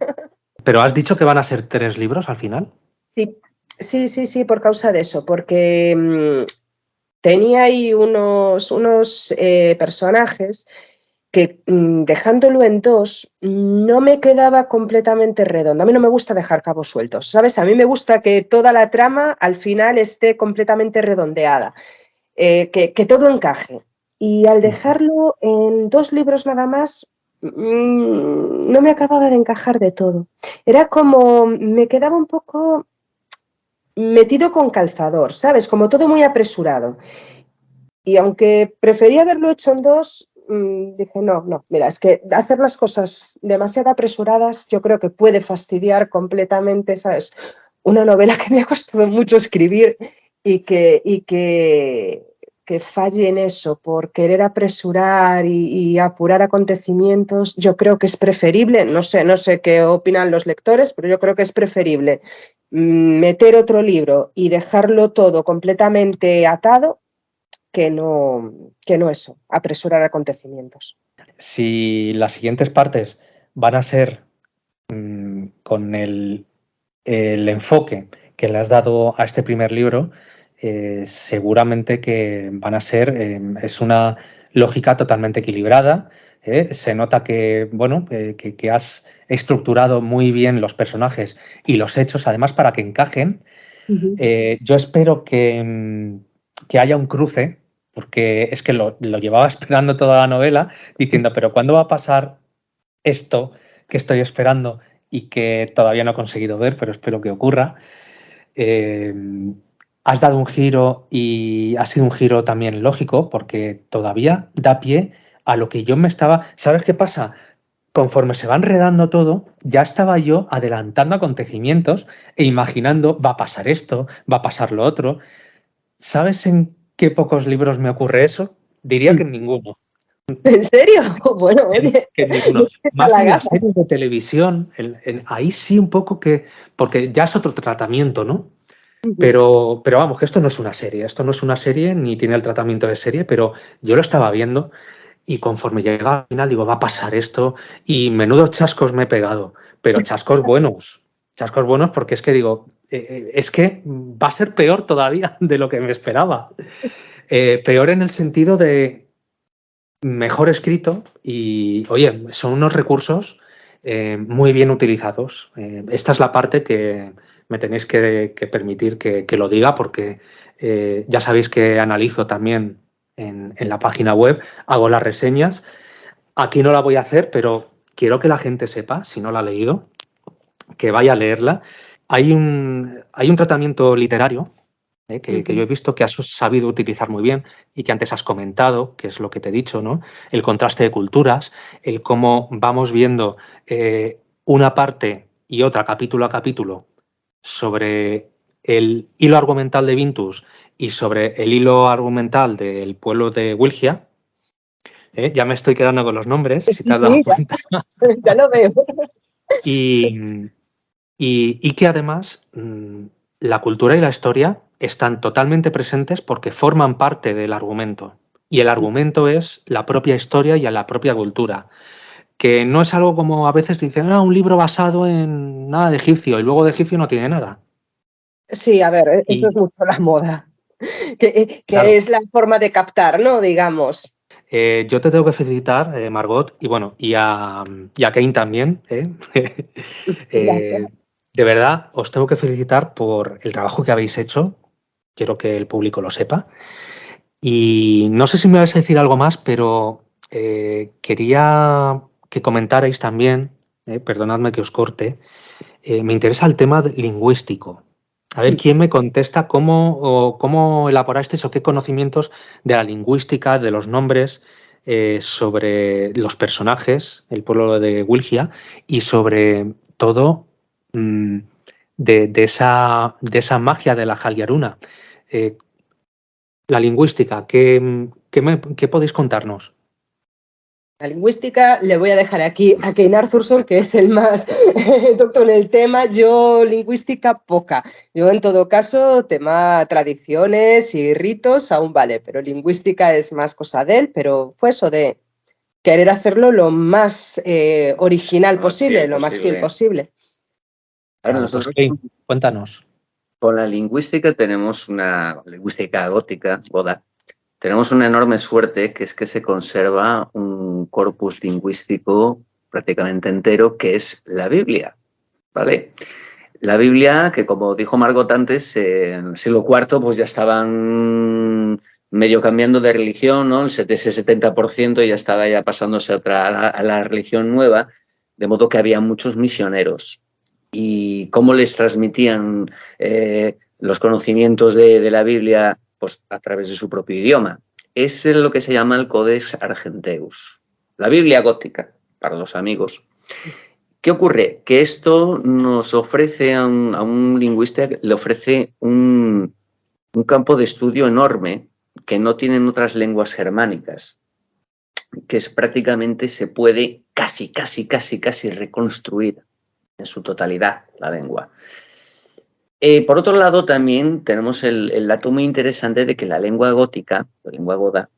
Pero has dicho que van a ser 3 libros al final. Sí, sí, sí, sí, por causa de eso, porque tenía ahí unos personajes que dejándolo en dos no me quedaba completamente redondo. A mí no me gusta dejar cabos sueltos, ¿sabes? A mí me gusta que toda la trama al final esté completamente redondeada, que todo encaje. Y al dejarlo en 2 libros nada más, no me acababa de encajar de todo. Era como, me quedaba un poco metido con calzador, ¿sabes? Como todo muy apresurado. Y aunque prefería haberlo hecho en 2, dije, no, mira, es que hacer las cosas demasiado apresuradas yo creo que puede fastidiar completamente, ¿sabes? Una novela que me ha costado mucho escribir y que falle en eso por querer apresurar y apurar acontecimientos, yo creo que es preferible, no sé qué opinan los lectores, pero yo creo que es preferible meter otro libro y dejarlo todo completamente atado que no eso, apresurar acontecimientos. Si las siguientes partes van a ser con el enfoque que le has dado a este primer libro, seguramente que van a ser, es una lógica totalmente equilibrada. Se nota que, bueno, que has estructurado muy bien los personajes y los hechos, además, para que encajen. Yo espero que haya un cruce porque es que lo llevaba esperando toda la novela, diciendo, pero ¿cuándo va a pasar esto que estoy esperando y que todavía no he conseguido ver, pero espero que ocurra? Has dado un giro y ha sido un giro también lógico, porque todavía da pie a lo que yo me estaba... ¿Sabes qué pasa? Conforme se va enredando todo, ya estaba yo adelantando acontecimientos e imaginando, va a pasar esto, va a pasar lo otro. ¿Sabes en qué pocos libros me ocurre eso? Diría que en ninguno. ¿En serio? Bueno, oye, Que en ninguno. Más en las halagada. series de televisión, ahí sí un poco que... Porque ya es otro tratamiento, ¿no? Pero vamos, que esto no es una serie, ni tiene el tratamiento de serie, pero yo lo estaba viendo y conforme llega al final digo, va a pasar esto y menudos chascos me he pegado, pero chascos buenos porque es que digo, es que va a ser peor todavía de lo que me esperaba. Peor en el sentido de mejor escrito y, oye, son unos recursos muy bien utilizados. Esta es la parte que me tenéis que permitir que lo diga porque ya sabéis que analizo también en la página web, hago las reseñas. Aquí no la voy a hacer, pero quiero que la gente sepa, si no la ha leído, que vaya a leerla. Hay un tratamiento literario que yo he visto que has sabido utilizar muy bien y que antes has comentado, que es lo que te he dicho, ¿no? El contraste de culturas, el cómo vamos viendo una parte y otra capítulo a capítulo sobre el hilo argumental de Vintus y sobre el hilo argumental del pueblo de Wilgia. Ya me estoy quedando con los nombres, si te Sí, has dado sí, cuenta. ya lo veo. Y que además la cultura y la historia están totalmente presentes porque forman parte del argumento. Y el argumento es la propia historia y la propia cultura. Que no es algo como a veces dicen, un libro basado en nada de egipcio y luego de egipcio no tiene nada. Sí, a ver, eso es Y mucho la moda, que claro, es la forma de captar, ¿no? Digamos. yo te tengo que felicitar, Margot, y bueno, y a Kane también. Gracias. Eh, de verdad, os tengo que felicitar por el trabajo que habéis hecho. Quiero que el público lo sepa. Y no sé si me vais a decir algo más, pero quería que comentarais también, perdonadme que os corte, me interesa el tema lingüístico. A ver, ¿quién me contesta cómo elaborasteis o qué conocimientos de la lingüística, de los nombres, sobre los personajes, el pueblo de Wilgia, y sobre todo de esa magia de la Jaliaruna? La lingüística, ¿qué podéis contarnos? La lingüística le voy a dejar aquí a Kane Arthurson, que es el más doctor en el tema. Yo, lingüística, poca. Yo, en todo caso, tema tradiciones y ritos aún vale, pero lingüística es más cosa de él, pero fue eso de querer hacerlo lo más original posible, lo más fiel posible. Claro, Claro, pues nosotros cuéntanos. con la lingüística tenemos una lingüística gótica, Goda. Tenemos una enorme suerte, que es que se conserva un corpus lingüístico prácticamente entero, que es la Biblia, ¿vale? La Biblia, que como dijo Margot antes, en el siglo IV pues ya estaban medio cambiando de religión, ¿no? Ese 70% ya estaba ya pasándose a la religión nueva, de modo que había muchos misioneros. ¿Y cómo les transmitían los conocimientos de la Biblia? Pues a través de su propio idioma. Es lo que se llama el Codex Argenteus, la Biblia gótica, para los amigos. ¿Qué ocurre? Que esto nos ofrece a un lingüista, le ofrece un campo de estudio enorme que no tienen otras lenguas germánicas, que es prácticamente se puede casi reconstruir en su totalidad la lengua. Por otro lado, también tenemos el dato muy interesante de que la lengua gótica, la lengua goda,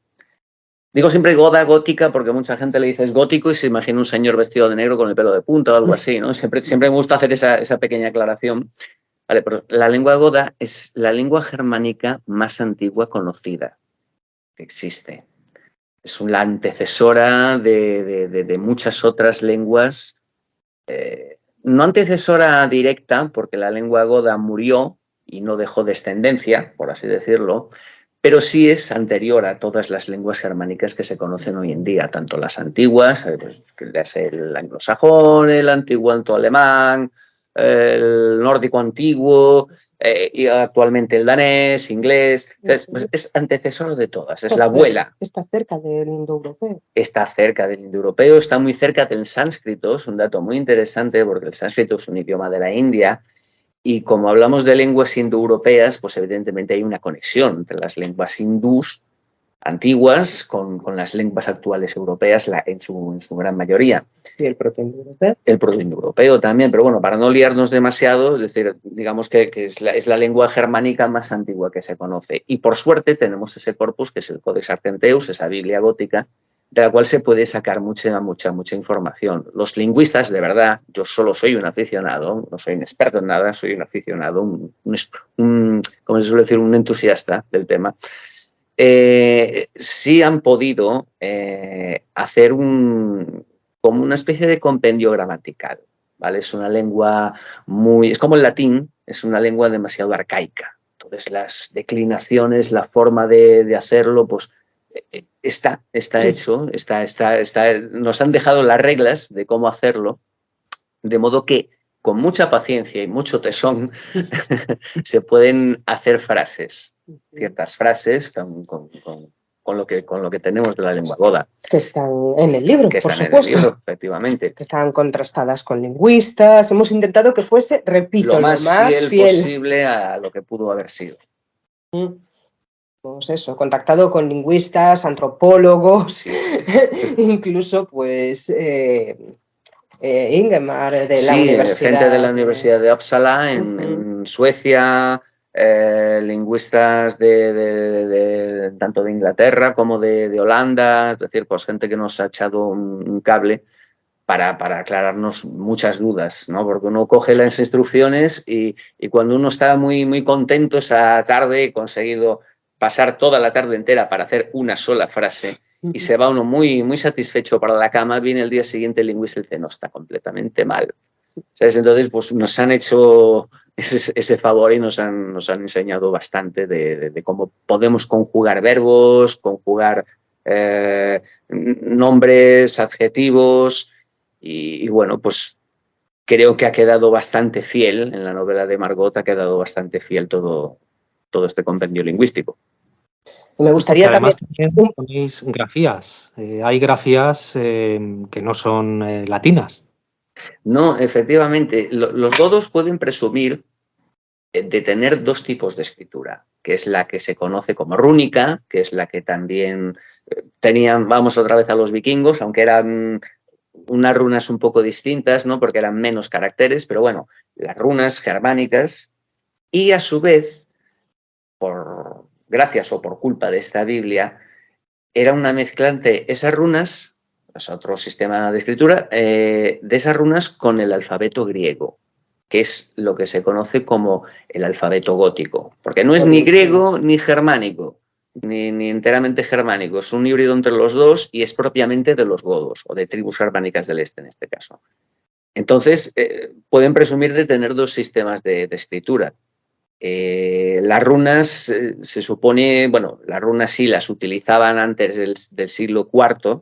digo siempre goda, gótica, porque mucha gente le dice es gótico y se imagina un señor vestido de negro con el pelo de punta o algo así, ¿no? Siempre me gusta hacer esa pequeña aclaración. Vale, pero la lengua goda es la lengua germánica más antigua conocida que existe. Es la antecesora de muchas otras lenguas, no antecesora directa, porque la lengua goda murió y no dejó descendencia, por así decirlo, pero sí es anterior a todas las lenguas germánicas que se conocen hoy en día, tanto las antiguas, pues, el anglosajón, el antiguo alto alemán, el nórdico antiguo, y actualmente el danés, inglés. Entonces, pues, es antecesor de todas, es la abuela. Está cerca del indoeuropeo. Está cerca del indoeuropeo, está muy cerca del sánscrito, es un dato muy interesante porque el sánscrito es un idioma de la India. Y como hablamos de lenguas indoeuropeas, pues evidentemente hay una conexión entre las lenguas hindús antiguas con las lenguas actuales europeas en su gran mayoría. ¿Y el protoindoeuropeo? El protoindoeuropeo también, pero bueno, para no liarnos demasiado, es decir, digamos que es la lengua germánica más antigua que se conoce. Y por suerte tenemos ese corpus, que es el Codex Argenteus, esa Biblia gótica, de la cual se puede sacar mucha información. Los lingüistas, de verdad, yo solo soy un aficionado, no soy un experto en nada, soy un aficionado, como se suele decir, un entusiasta del tema. Sí han podido hacer como una especie de compendio gramatical, ¿vale? Es una lengua es como el latín, es una lengua demasiado arcaica. Entonces las declinaciones, la forma de hacerlo, pues está hecho, nos han dejado las reglas de cómo hacerlo, de modo que con mucha paciencia y mucho tesón se pueden hacer frases, ciertas frases con lo que tenemos de la lengua goda. Que están en el libro, que por están supuesto. En el libro, efectivamente. Que están contrastadas con lingüistas. Hemos intentado que fuese, repito, lo más fiel posible a lo que pudo haber sido. Pues eso, contactado con lingüistas, antropólogos, sí. Incluso pues Ingemar de la Universidad. Gente de la Universidad de Uppsala en Suecia, lingüistas tanto de Inglaterra como de Holanda, es decir, pues gente que nos ha echado un cable para aclararnos muchas dudas, ¿no? Porque uno coge las instrucciones y cuando uno está muy, muy contento esa tarde, he conseguido pasar toda la tarde entera para hacer una sola frase y se va uno muy, muy satisfecho para la cama, viene el día siguiente el lingüista y dice, no, está completamente mal. ¿Sabes? Entonces, pues nos han hecho ese favor y nos han enseñado bastante de cómo podemos conjugar verbos, conjugar nombres, adjetivos. Y bueno, pues creo que ha quedado bastante fiel, en la novela de Margot ha quedado bastante fiel todo este compendio lingüístico. Y me gustaría además también ponéis grafías. Hay grafías que no son latinas. No, efectivamente. Los godos pueden presumir de tener dos tipos de escritura, que es la que se conoce como rúnica, que es la que también tenían, vamos otra vez a los vikingos, aunque eran unas runas un poco distintas, ¿no? Porque eran menos caracteres, pero bueno, las runas germánicas, y a su vez, gracias o por culpa de esta Biblia, era una mezcla entre esas runas, es otro sistema de escritura, de esas runas con el alfabeto griego, que es lo que se conoce como el alfabeto gótico, porque no es ni griego ni germánico, ni enteramente germánico, es un híbrido entre los dos y es propiamente de los godos, o de tribus germánicas del este en este caso. Entonces, pueden presumir de tener dos sistemas de escritura. Las runas se supone, bueno, las runas sí las utilizaban antes del siglo IV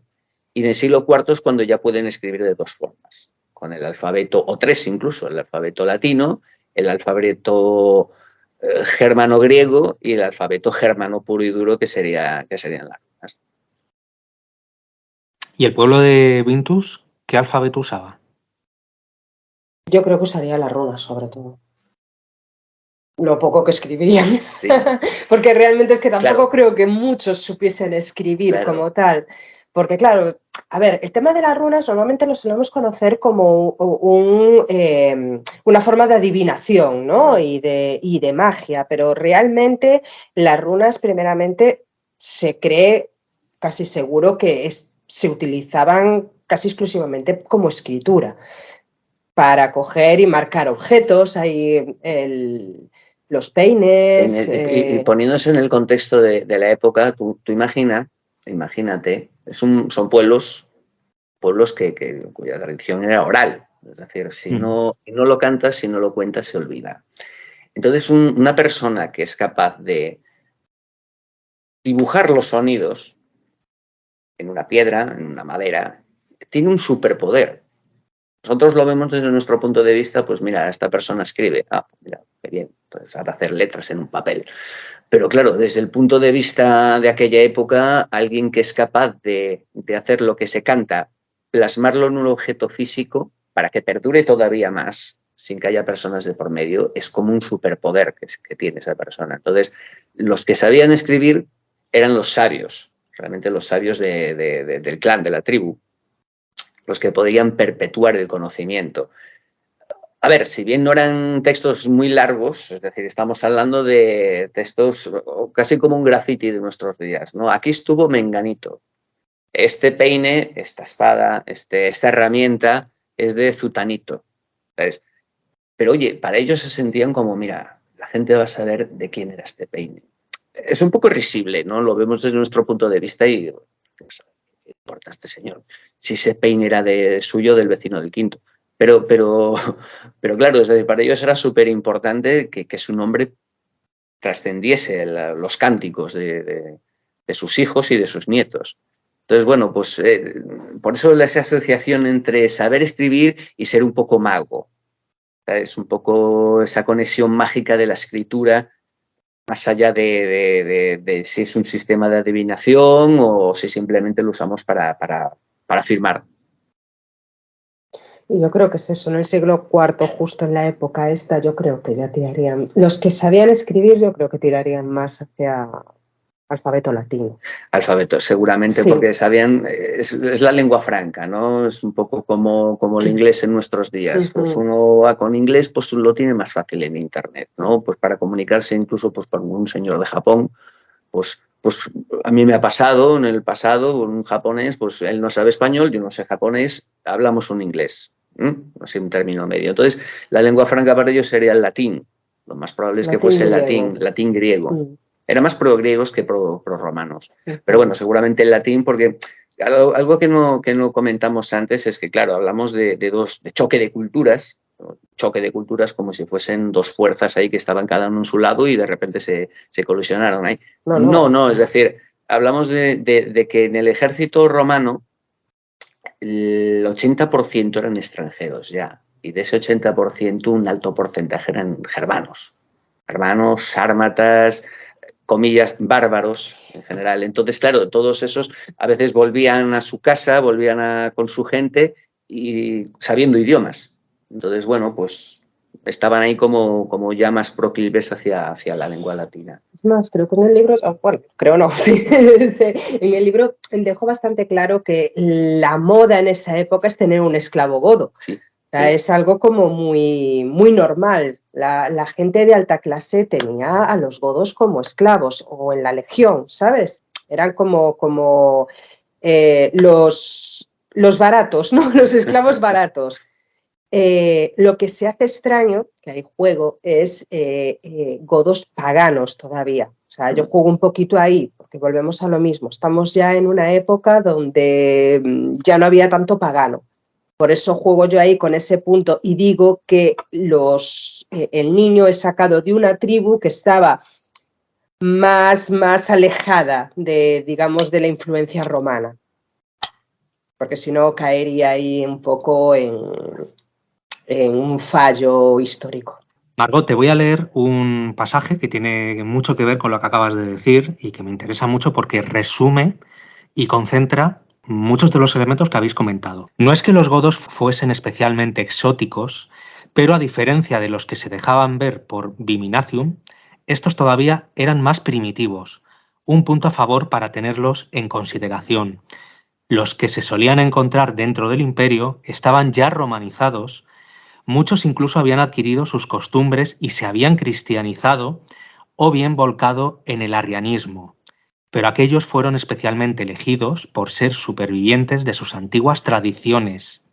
y en el siglo IV es cuando ya pueden escribir de dos formas, con el alfabeto, o tres incluso, el alfabeto latino, el alfabeto germano-griego y el alfabeto germano puro y duro que serían las runas. ¿Y el pueblo de Vintus qué alfabeto usaba? Yo creo que usaría las runas sobre todo. Lo poco que escribirían. Sí. Porque realmente es que tampoco creo que muchos supiesen escribir como tal. Porque claro, a ver, el tema de las runas normalmente lo solemos conocer como una forma de adivinación, ¿no? Y de magia, pero realmente las runas primeramente se cree casi seguro que se utilizaban casi exclusivamente como escritura para coger y marcar objetos, hay los peines. Y poniéndose en el contexto de la época, tú imagínate, son pueblos cuya tradición era oral. Es decir, si no lo cantas, si no lo cuentas, se olvida. Entonces, una persona que es capaz de dibujar los sonidos en una piedra, en una madera, tiene un superpoder. Nosotros lo vemos desde nuestro punto de vista, pues mira, esta persona escribe, mira, qué bien, pues ahora hacer letras en un papel. Pero claro, desde el punto de vista de aquella época, alguien que es capaz de hacer lo que se canta, plasmarlo en un objeto físico para que perdure todavía más, sin que haya personas de por medio, es como un superpoder que tiene esa persona. Entonces, los que sabían escribir eran los sabios, realmente los sabios del clan, de la tribu, los que podían perpetuar el conocimiento. A ver, si bien no eran textos muy largos, es decir, estamos hablando de textos casi como un graffiti de nuestros días, ¿no? Aquí estuvo Menganito. Este peine, esta espada, esta herramienta es de Zutanito. ¿Sabes? Pero oye, para ellos se sentían como, mira, la gente va a saber de quién era este peine. Es un poco risible, ¿no? Lo vemos desde nuestro punto de vista y, pues, ¿qué importa este señor? Si ese peine era suyo, del vecino del quinto. Pero claro, es decir, para ellos era súper importante que su nombre trascendiese los cánticos de sus hijos y de sus nietos. Entonces, bueno, pues por eso esa asociación entre saber escribir y ser un poco mago. Es un poco esa conexión mágica de la escritura, más allá de si es un sistema de adivinación o si simplemente lo usamos para firmar. Y yo creo que es eso, en el siglo IV, justo en la época esta, yo creo que ya tirarían, los que sabían escribir, yo creo que tirarían más hacia alfabeto latino. Alfabeto, seguramente, sí. Porque sabían, es la lengua franca, ¿no? Es un poco como el inglés en nuestros días. Pues uno va con inglés, pues lo tiene más fácil en internet, ¿no? Pues para comunicarse incluso pues, con un señor de Japón, pues a mí me ha pasado en el pasado con un japonés, pues él no sabe español, yo no sé japonés, hablamos un inglés, así un término medio. Entonces, la lengua franca para ellos sería el latín. Lo más probable es que fuese el latín griego. Era más pro-griegos que pro-romanos. Pero bueno, seguramente el latín, porque algo que no comentamos antes es que, claro, hablamos de choque de culturas, como si fuesen dos fuerzas ahí que estaban cada uno en su lado y de repente se colisionaron ahí. No, es decir, hablamos de que en el ejército romano el 80% eran extranjeros ya, y de ese 80% un alto porcentaje eran germanos, sármatas, comillas, bárbaros en general. Entonces, claro, todos esos a veces volvían a su casa, volvían con su gente y sabiendo idiomas. Entonces, bueno, pues estaban ahí como ya más proclives hacia la lengua latina. Es más, creo que en el libro, creo no, sí, en el libro dejó bastante claro que la moda en esa época es tener un esclavo godo. Sí. O sea, es algo como muy, muy normal. La gente de alta clase tenía a los godos como esclavos o en la legión, ¿sabes? Eran como los baratos, ¿no? Los esclavos baratos. Lo que se hace extraño, que hay juego, es godos paganos todavía. O sea, yo juego un poquito ahí, porque volvemos a lo mismo. Estamos ya en una época donde ya no había tanto pagano. Por eso juego yo ahí con ese punto y digo que el niño es sacado de una tribu que estaba más alejada digamos, de la influencia romana. Porque si no caería ahí un poco en un fallo histórico. Margot, te voy a leer un pasaje que tiene mucho que ver con lo que acabas de decir y que me interesa mucho porque resume y concentra muchos de los elementos que habéis comentado. No es que los godos fuesen especialmente exóticos, pero a diferencia de los que se dejaban ver por Viminacium, estos todavía eran más primitivos, un punto a favor para tenerlos en consideración. Los que se solían encontrar dentro del imperio estaban ya romanizados. Muchos incluso habían adquirido sus costumbres y se habían cristianizado o bien volcado en el arrianismo, pero aquellos fueron especialmente elegidos por ser supervivientes de sus antiguas tradiciones,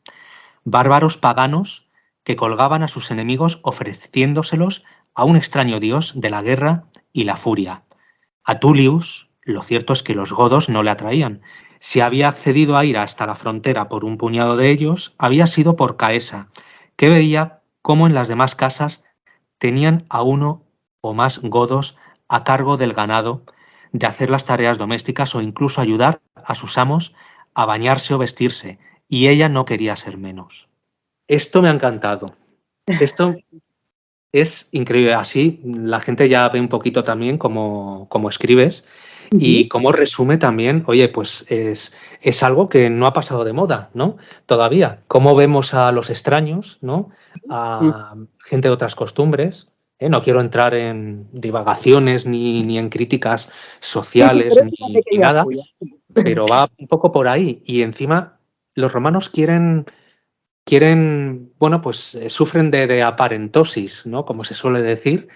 bárbaros paganos que colgaban a sus enemigos ofreciéndoselos a un extraño dios de la guerra y la furia. A Tullius, lo cierto es que los godos no le atraían. Si había accedido a ir hasta la frontera por un puñado de ellos, había sido por Caesa, que veía cómo en las demás casas tenían a uno o más godos a cargo del ganado, de hacer las tareas domésticas o incluso ayudar a sus amos a bañarse o vestirse, y ella no quería ser menos. Esto me ha encantado. Esto es increíble. Así la gente ya ve un poquito también cómo escribes y cómo resume también, oye, pues es algo que no ha pasado de moda, ¿no? Todavía. Cómo vemos a los extraños, ¿no? A gente de otras costumbres. No quiero entrar en divagaciones ni en críticas sociales Pero es una ni pequeña nada, puya. pero va un poco por ahí. Y encima los romanos quieren, bueno, pues sufren de aparentosis, ¿no? Como se suele decir,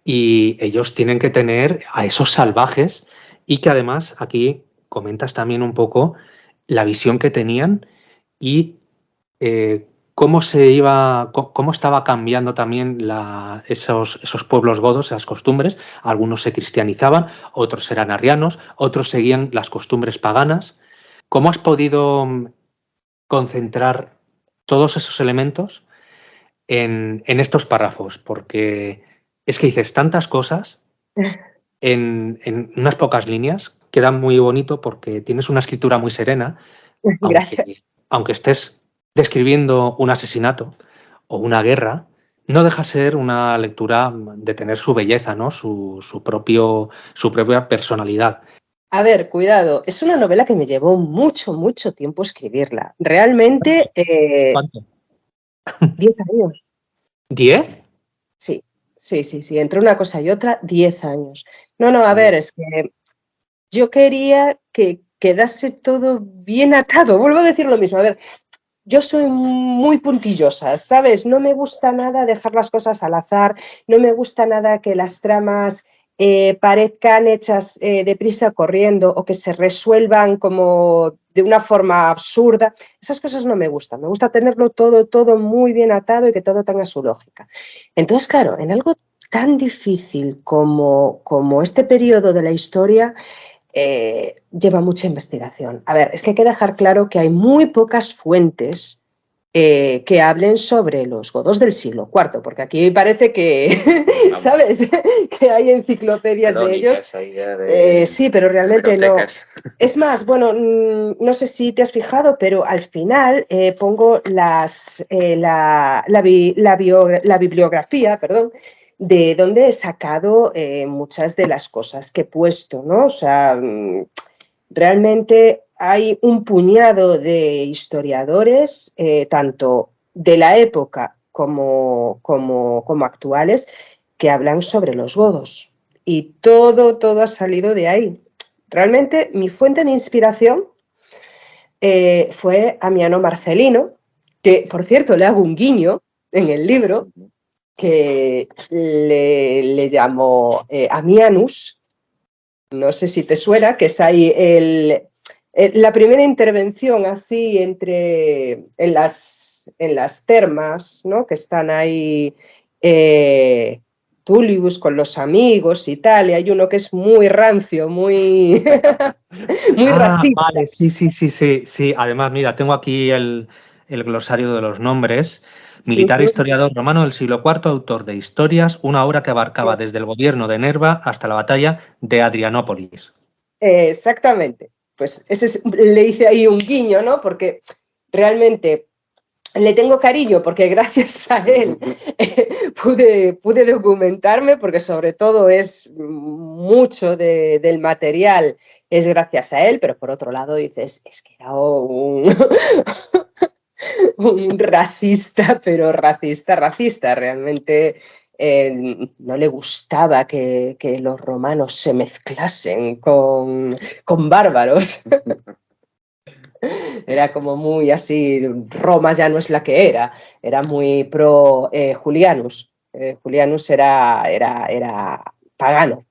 y ellos tienen que tener a esos salvajes y que además aquí comentas también un poco la visión que tenían y cómo cómo estaba cambiando también esos pueblos godos, esas costumbres. Algunos se cristianizaban, otros eran arrianos, otros seguían las costumbres paganas. ¿Cómo has podido concentrar todos esos elementos en estos párrafos? Porque es que dices tantas cosas en unas pocas líneas, queda muy bonito porque tienes una escritura muy serena, Gracias. aunque estés describiendo un asesinato o una guerra, no deja ser una lectura de tener su belleza, ¿no? Su propia personalidad. A ver, cuidado, es una novela que me llevó mucho, mucho tiempo escribirla. Realmente, ¿Cuánto? 10 años. ¿10? Sí, sí. Entre una cosa y otra, 10 años. No, a ver, es que yo quería que quedase todo bien atado. Vuelvo a decir lo mismo. A ver, yo soy muy puntillosa, ¿sabes? No me gusta nada dejar las cosas al azar, no me gusta nada que las tramas parezcan hechas deprisa corriendo o que se resuelvan como de una forma absurda. Esas cosas no me gustan, me gusta tenerlo todo muy bien atado y que todo tenga su lógica. Entonces, claro, en algo tan difícil como este periodo de la historia, lleva mucha investigación. A ver, es que hay que dejar claro que hay muy pocas fuentes que hablen sobre los godos del siglo IV, porque aquí parece que, ¿sabes? Que hay enciclopedias de ellos. Sí, pero realmente no. Es más, bueno, no sé si te has fijado, pero al final pongo la bibliografía, perdón, de donde he sacado muchas de las cosas que he puesto, ¿no? O sea, realmente hay un puñado de historiadores, tanto de la época como actuales, que hablan sobre los godos. Y todo ha salido de ahí. Realmente mi fuente de inspiración fue Amiano Marcelino, que por cierto le hago un guiño en el libro, que le llamo Amianus, no sé si te suena, que es ahí la primera intervención así en las termas, ¿no? Que están ahí Tullius con los amigos y tal, y hay uno que es muy rancio, muy, muy racista. Vale, sí. Además, mira, tengo aquí el glosario de los nombres. Militar e historiador romano del siglo IV, autor de historias, una obra que abarcaba desde el gobierno de Nerva hasta la batalla de Adrianópolis. Exactamente. Pues le hice ahí un guiño, ¿no? Porque realmente le tengo cariño porque gracias a él pude documentarme, porque sobre todo es mucho del material es gracias a él, pero por otro lado dices, es que era un racista, pero racista. Realmente no le gustaba que los romanos se mezclasen con bárbaros. Era como muy así, Roma ya no es la que era muy pro Julianus. Julianus era pagano.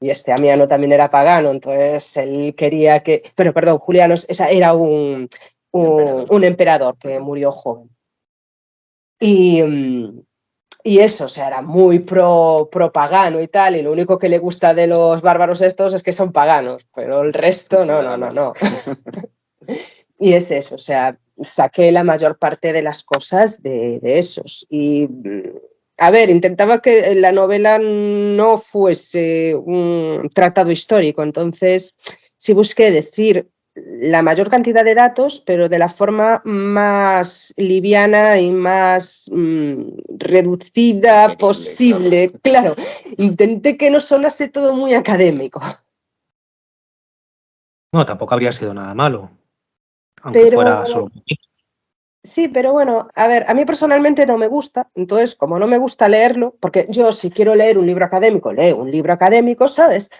Y este Amiano también era pagano, entonces él quería que... Pero perdón, Julianus era un emperador que murió joven. Y eso, o sea, era muy pro pagano y tal, y lo único que le gusta de los bárbaros estos es que son paganos, pero el resto no. Y es eso, o sea, saqué la mayor parte de las cosas de esos. Y a ver, intentaba que la novela no fuese un tratado histórico, entonces sí busqué decir la mayor cantidad de datos, pero de la forma más liviana y más reducida posible. Claro, intenté que no sonase todo muy académico. No, tampoco habría sido nada malo, aunque Pero fuera solo un poquito. sí, pero bueno, a ver, a mí personalmente no me gusta, entonces como no me gusta leerlo, porque yo si quiero leer un libro académico, leo un libro académico, ¿sabes?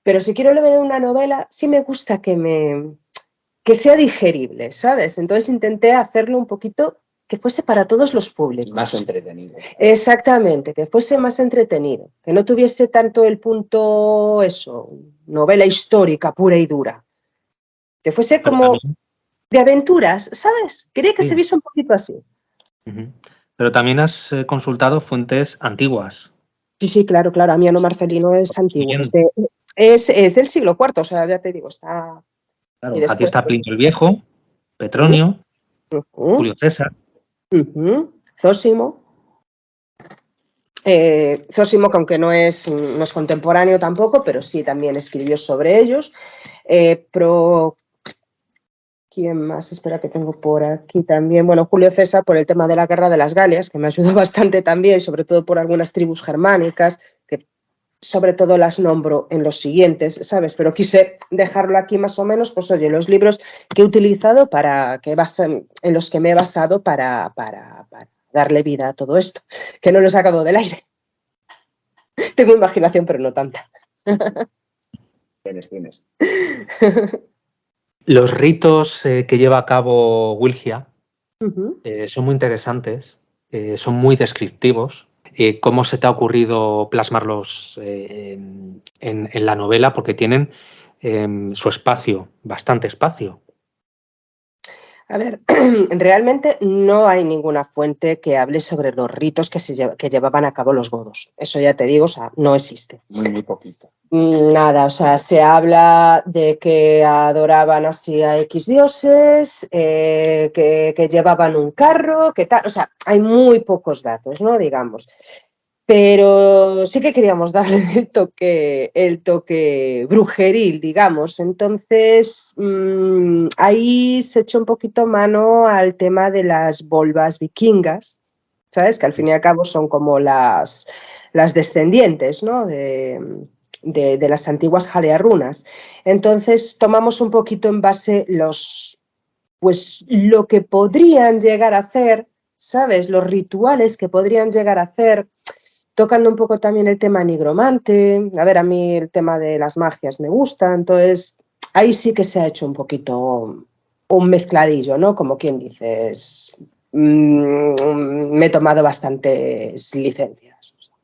Pero si quiero leer una novela, sí me gusta que sea digerible, ¿sabes? Entonces intenté hacerlo un poquito que fuese para todos los públicos. Más entretenido. Exactamente, que fuese más entretenido, que no tuviese tanto el punto, eso, novela histórica pura y dura, que fuese Pero como también, de aventuras, ¿sabes? Quería que se sí. viese un poquito así. Ujú. Pero también has consultado fuentes antiguas. Sí, sí, claro, claro. Amiano Marcelino es antiguo, Bien, es del siglo IV, o sea, ya te digo, está. Y claro, a ti después. está Plinio el Viejo, Uh, Petronio, uh, Julio César. Zósimo. Zósimo, que aunque no es contemporáneo tampoco, pero sí también escribió sobre ellos. ¿Quién más? Espera que tengo por aquí también. Bueno, Julio César por el tema de la guerra de las Galias, que me ayudó bastante también, sobre todo por algunas tribus germánicas, que sobre todo las nombro en los siguientes, ¿sabes? Pero quise dejarlo aquí más o menos, pues oye, los libros que he utilizado en los que me he basado para darle vida a todo esto, que no lo he sacado del aire. Tengo imaginación, pero no tanta. Tienes. Los ritos que lleva a cabo Wilgia Uh-huh. son muy interesantes, son muy descriptivos. ¿Cómo se te ha ocurrido plasmarlos en la novela? Porque tienen su espacio, bastante espacio. A ver, realmente no hay ninguna fuente que hable sobre los ritos que llevaban a cabo los godos. Eso ya te digo, o sea, no existe. Muy poquito. Nada, o sea, se habla de que adoraban así a X dioses, que llevaban un carro, que tal, o sea, hay muy pocos datos, ¿no? Digamos. Pero sí que queríamos darle el toque brujeril, digamos. Entonces, ahí se echó un poquito mano al tema de las volvas vikingas, ¿sabes? Que al fin y al cabo son como las descendientes, ¿no? De las antiguas Haliarrunas. Entonces, tomamos un poquito en base pues lo que podrían llegar a hacer, ¿sabes? Los rituales que podrían llegar a hacer, tocando un poco también el tema nigromante. A ver, a mí el tema de las magias me gusta, entonces ahí sí que se ha hecho un poquito un mezcladillo, ¿no? Como quien dice, me he tomado bastantes licencias, o sea,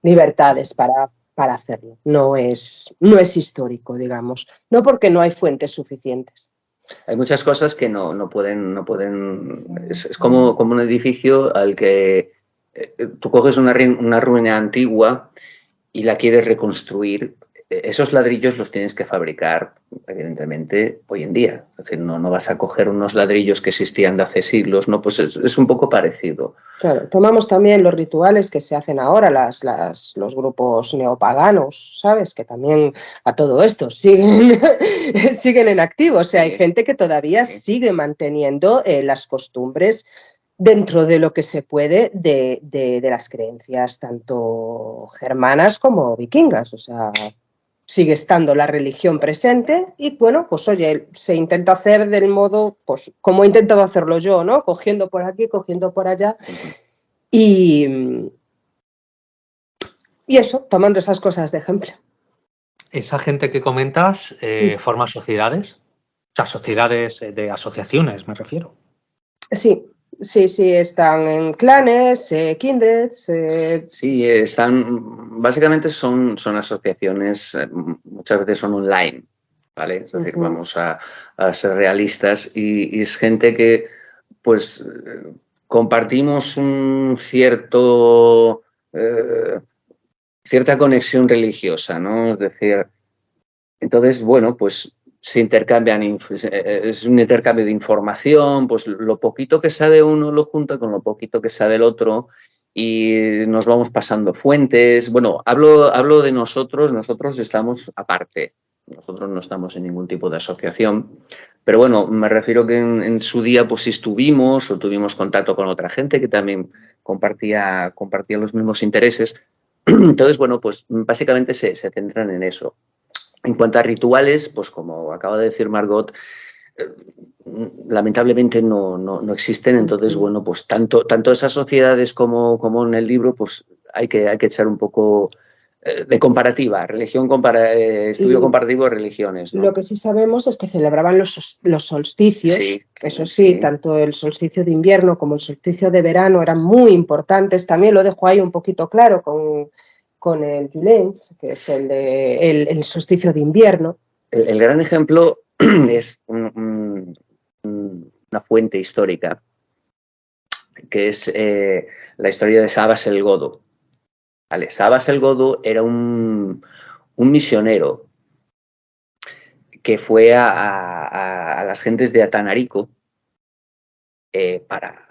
libertades para hacerlo. No es histórico, digamos, no porque no hay fuentes suficientes. Hay muchas cosas que no pueden. Es como un edificio al que tú coges una ruina antigua y la quieres reconstruir. Esos ladrillos los tienes que fabricar, evidentemente, hoy en día. Es decir, no vas a coger unos ladrillos que existían de hace siglos, ¿no? Pues es un poco parecido. Claro, tomamos también los rituales que se hacen ahora, los grupos neopaganos, ¿sabes? Que también a todo esto siguen, siguen en activo. O sea, hay gente que todavía sigue manteniendo las costumbres dentro de lo que se puede de las creencias tanto germanas como vikingas. O sea, sigue estando la religión presente y bueno, pues oye, se intenta hacer del modo, pues como he intentado hacerlo yo, ¿no? Cogiendo por aquí, cogiendo por allá y eso, tomando esas cosas de ejemplo. Esa gente que comentas forma sociedades, o sea, sociedades de asociaciones, me refiero. Sí, están en clanes, kindreds. Sí, básicamente son asociaciones, muchas veces son online, ¿vale? Es decir, vamos a ser realistas y es gente que, pues, compartimos un cierta conexión religiosa, ¿no? Es decir, entonces, bueno, pues se intercambian, es un intercambio de información, pues lo poquito que sabe uno lo junta con lo poquito que sabe el otro y nos vamos pasando fuentes. Bueno, hablo de nosotros estamos aparte, nosotros no estamos en ningún tipo de asociación, pero bueno, me refiero que en su día pues estuvimos o tuvimos contacto con otra gente que también compartía los mismos intereses. Entonces, bueno, pues básicamente se centran en eso. En cuanto a rituales, pues como acaba de decir Margot, lamentablemente no existen. Entonces, bueno, pues tanto esas sociedades como en el libro, pues hay que echar un poco de comparativa, estudio comparativo de religiones, ¿no? Lo que sí sabemos es que celebraban los solsticios, Sí, eso sí, tanto el solsticio de invierno como el solsticio de verano eran muy importantes. También lo dejo ahí un poquito claro con el Julens, que es el solsticio de invierno. El gran ejemplo es una fuente histórica, que es la historia de Sabas el Godo. ¿Vale? Sabas el Godo era un misionero que fue a las gentes de Atanarico para,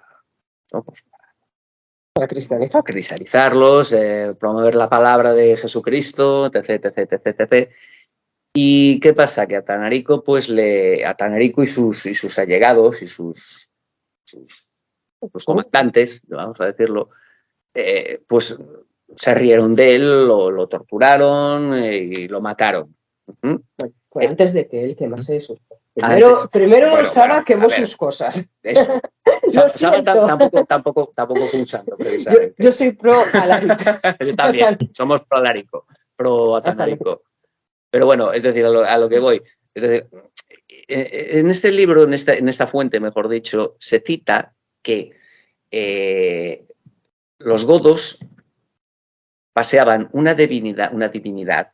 ¿no? Pues Para cristianizarlos, promover la palabra de Jesucristo, etc, etc, etc, etc. ¿Y qué pasa? Que Atanarico, pues Atanarico y sus allegados y sus comandantes, vamos a decirlo, pues se rieron de él, lo torturaron y lo mataron. Bueno, fue antes de que él quemase sus cosas. Primero Saba quemó sus cosas. Eso. Saba tampoco fue un santo, precisamente. Yo soy pro Alarico. Yo también, somos pro Alarico, pro Atanarico. Pero bueno, es decir, a lo que voy. Es decir, en este libro, en esta fuente, mejor dicho, se cita que los godos paseaban una divinidad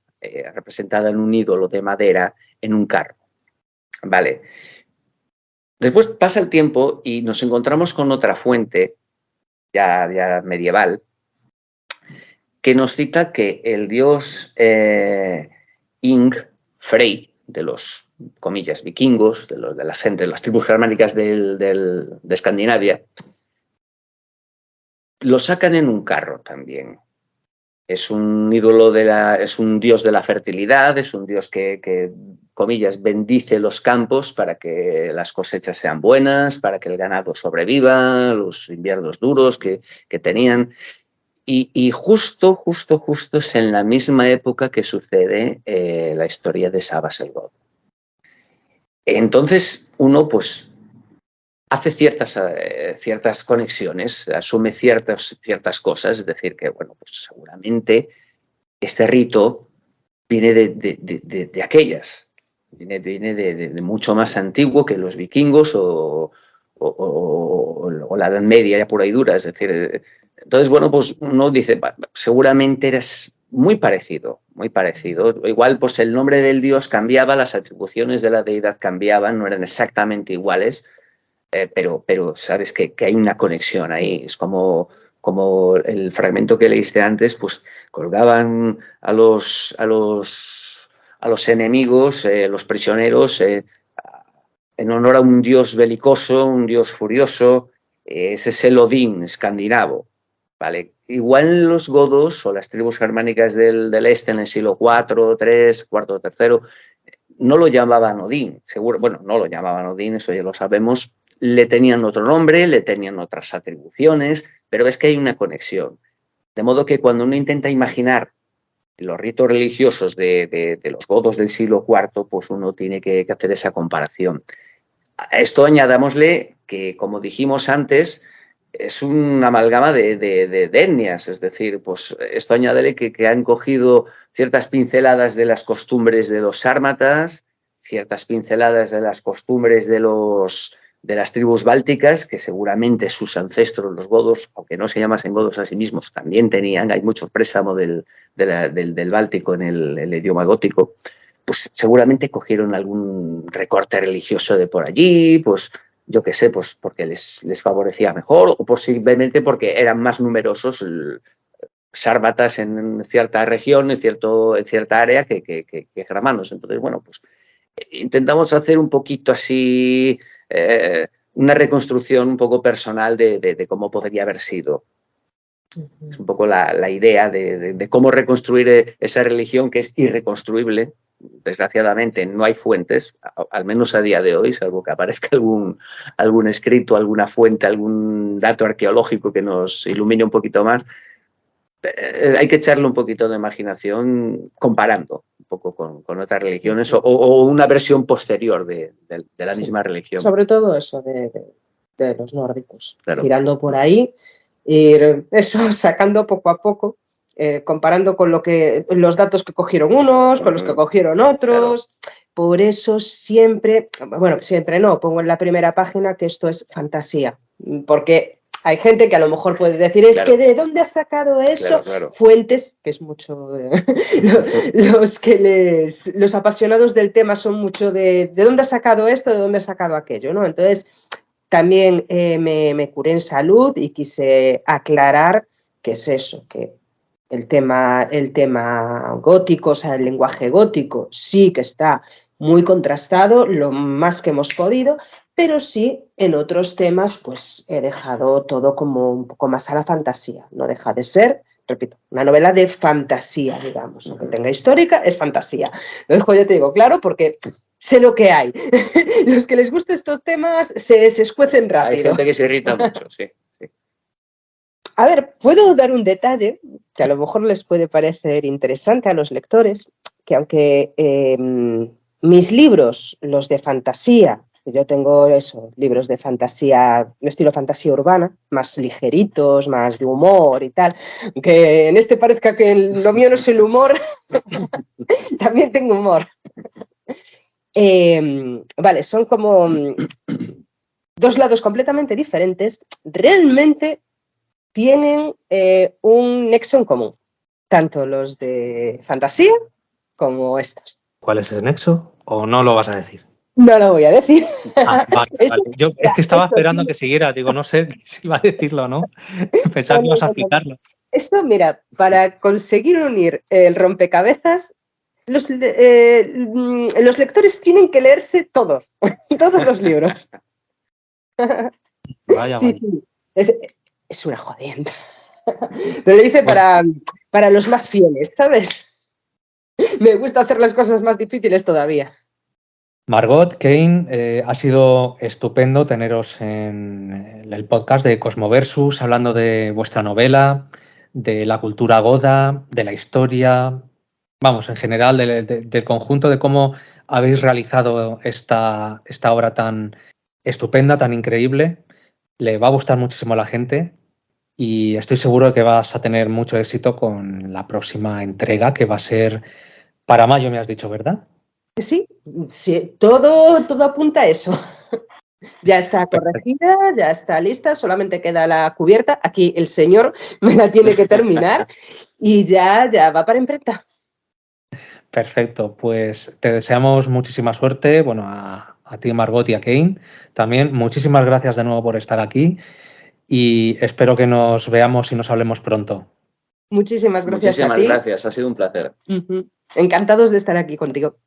representada en un ídolo de madera en un carro. Vale. Después pasa el tiempo y nos encontramos con otra fuente, ya medieval, que nos cita que el dios Ing Frey, de los, comillas, vikingos, de las tribus germánicas de Escandinavia, lo sacan en un carro también. Es un ídolo es un dios de la fertilidad, es un dios que, comillas, bendice los campos para que las cosechas sean buenas, para que el ganado sobreviva, los inviernos duros que tenían. Y justo es en la misma época que sucede la historia de Sabas el Godo. Entonces uno pues hace ciertas conexiones, asume ciertas cosas, es decir, que bueno, pues seguramente este rito viene de aquellas, viene de mucho más antiguo que los vikingos o la Edad Media ya pura y dura, es decir, entonces bueno, pues uno dice, seguramente eres muy parecido, igual pues el nombre del dios cambiaba, las atribuciones de la deidad cambiaban, no eran exactamente iguales, pero sabes que hay una conexión ahí, es como el fragmento que leíste antes, pues colgaban a los enemigos, los prisioneros, en honor a un dios belicoso, un dios furioso, ese es el Odín escandinavo, ¿vale? Igual los godos o las tribus germánicas del este en el siglo IV, III, IV, III, no lo llamaban Odín, seguro, bueno, no lo llamaban Odín, eso ya lo sabemos, le tenían otro nombre, le tenían otras atribuciones, pero es que hay una conexión. De modo que cuando uno intenta imaginar los ritos religiosos de los godos del siglo IV, pues uno tiene que hacer esa comparación. A esto añadámosle que, como dijimos antes, es una amalgama de etnias, es decir, pues esto añádele que han cogido ciertas pinceladas de las costumbres de los sármatas, ciertas pinceladas de las costumbres de las tribus bálticas, que seguramente sus ancestros, los godos, aunque no se llamasen godos a sí mismos, también tenían, hay mucho préstamo del báltico en el idioma gótico, pues seguramente cogieron algún recorte religioso de por allí, pues yo qué sé, pues porque les favorecía mejor o posiblemente porque eran más numerosos sármatas en cierta región, en cierta área que germanos. Entonces, bueno, pues intentamos hacer un poquito así una reconstrucción un poco personal de cómo podría haber sido. Es un poco la idea de cómo reconstruir esa religión que es irreconstruible. Desgraciadamente no hay fuentes, al menos a día de hoy, salvo que aparezca algún escrito, alguna fuente, algún dato arqueológico que nos ilumine un poquito más. Hay que echarle un poquito de imaginación comparando un poco con otras religiones o una versión posterior de la misma religión. Sobre todo eso de los nórdicos, Claro. tirando por ahí, ir eso sacando poco a poco, comparando con los datos que cogieron unos, con los que cogieron otros. Claro. Por eso siempre no, pongo en la primera página que esto es fantasía, porque hay gente que a lo mejor puede decir, es que ¿de dónde has sacado eso? Claro. Fuentes, que es mucho, los apasionados del tema son mucho de dónde has sacado esto, de dónde has sacado aquello, ¿no? Entonces, también me curé en salud y quise aclarar qué es eso, que el tema gótico, o sea, el lenguaje gótico sí que está muy contrastado, lo más que hemos podido, pero sí en otros temas pues he dejado todo como un poco más a la fantasía. No deja de ser, repito, una novela de fantasía, digamos. Aunque tenga histórica, es fantasía. Lo dejo, ya te digo, claro, porque sé lo que hay. Los que les gustan estos temas se escuecen rápido. Hay gente que se irrita mucho, sí. A ver, puedo dar un detalle que a lo mejor les puede parecer interesante a los lectores, que aunque mis libros, los de fantasía, yo tengo libros de fantasía, estilo fantasía urbana, más ligeritos, más de humor y tal, que en este parezca que lo mío no es el humor, también tengo humor. Vale, son como dos lados completamente diferentes, realmente tienen un nexo en común, tanto los de fantasía como estos. ¿Cuál es ese nexo? ¿O no lo vas a decir? No lo voy a decir. Vale. Yo es que estaba esperando que siguiera, digo, no sé si iba a decirlo o no. Pensaba que ibas a explicarlo. Esto, mira, para conseguir unir el rompecabezas, los lectores tienen que leerse todos los libros. Vaya, sí, es una jodienda. Pero lo hice para los más fieles, ¿sabes? Me gusta hacer las cosas más difíciles todavía. Margot, Kane, ha sido estupendo teneros en el podcast de Cosmoversus, hablando de vuestra novela, de la cultura goda, de la historia, vamos, en general, del conjunto de cómo habéis realizado esta obra tan estupenda, tan increíble. Le va a gustar muchísimo a la gente y estoy seguro de que vas a tener mucho éxito con la próxima entrega, que va a ser para mayo, me has dicho, ¿verdad? Sí, todo apunta a eso. Ya está corregida, ya está lista, solamente queda la cubierta. Aquí el señor me la tiene que terminar y ya va para imprenta. Perfecto, pues te deseamos muchísima suerte, bueno, a ti, Margot, y a Kane. También muchísimas gracias de nuevo por estar aquí y espero que nos veamos y nos hablemos pronto. Muchísimas gracias a ti. Muchísimas gracias, ha sido un placer. Encantados de estar aquí contigo.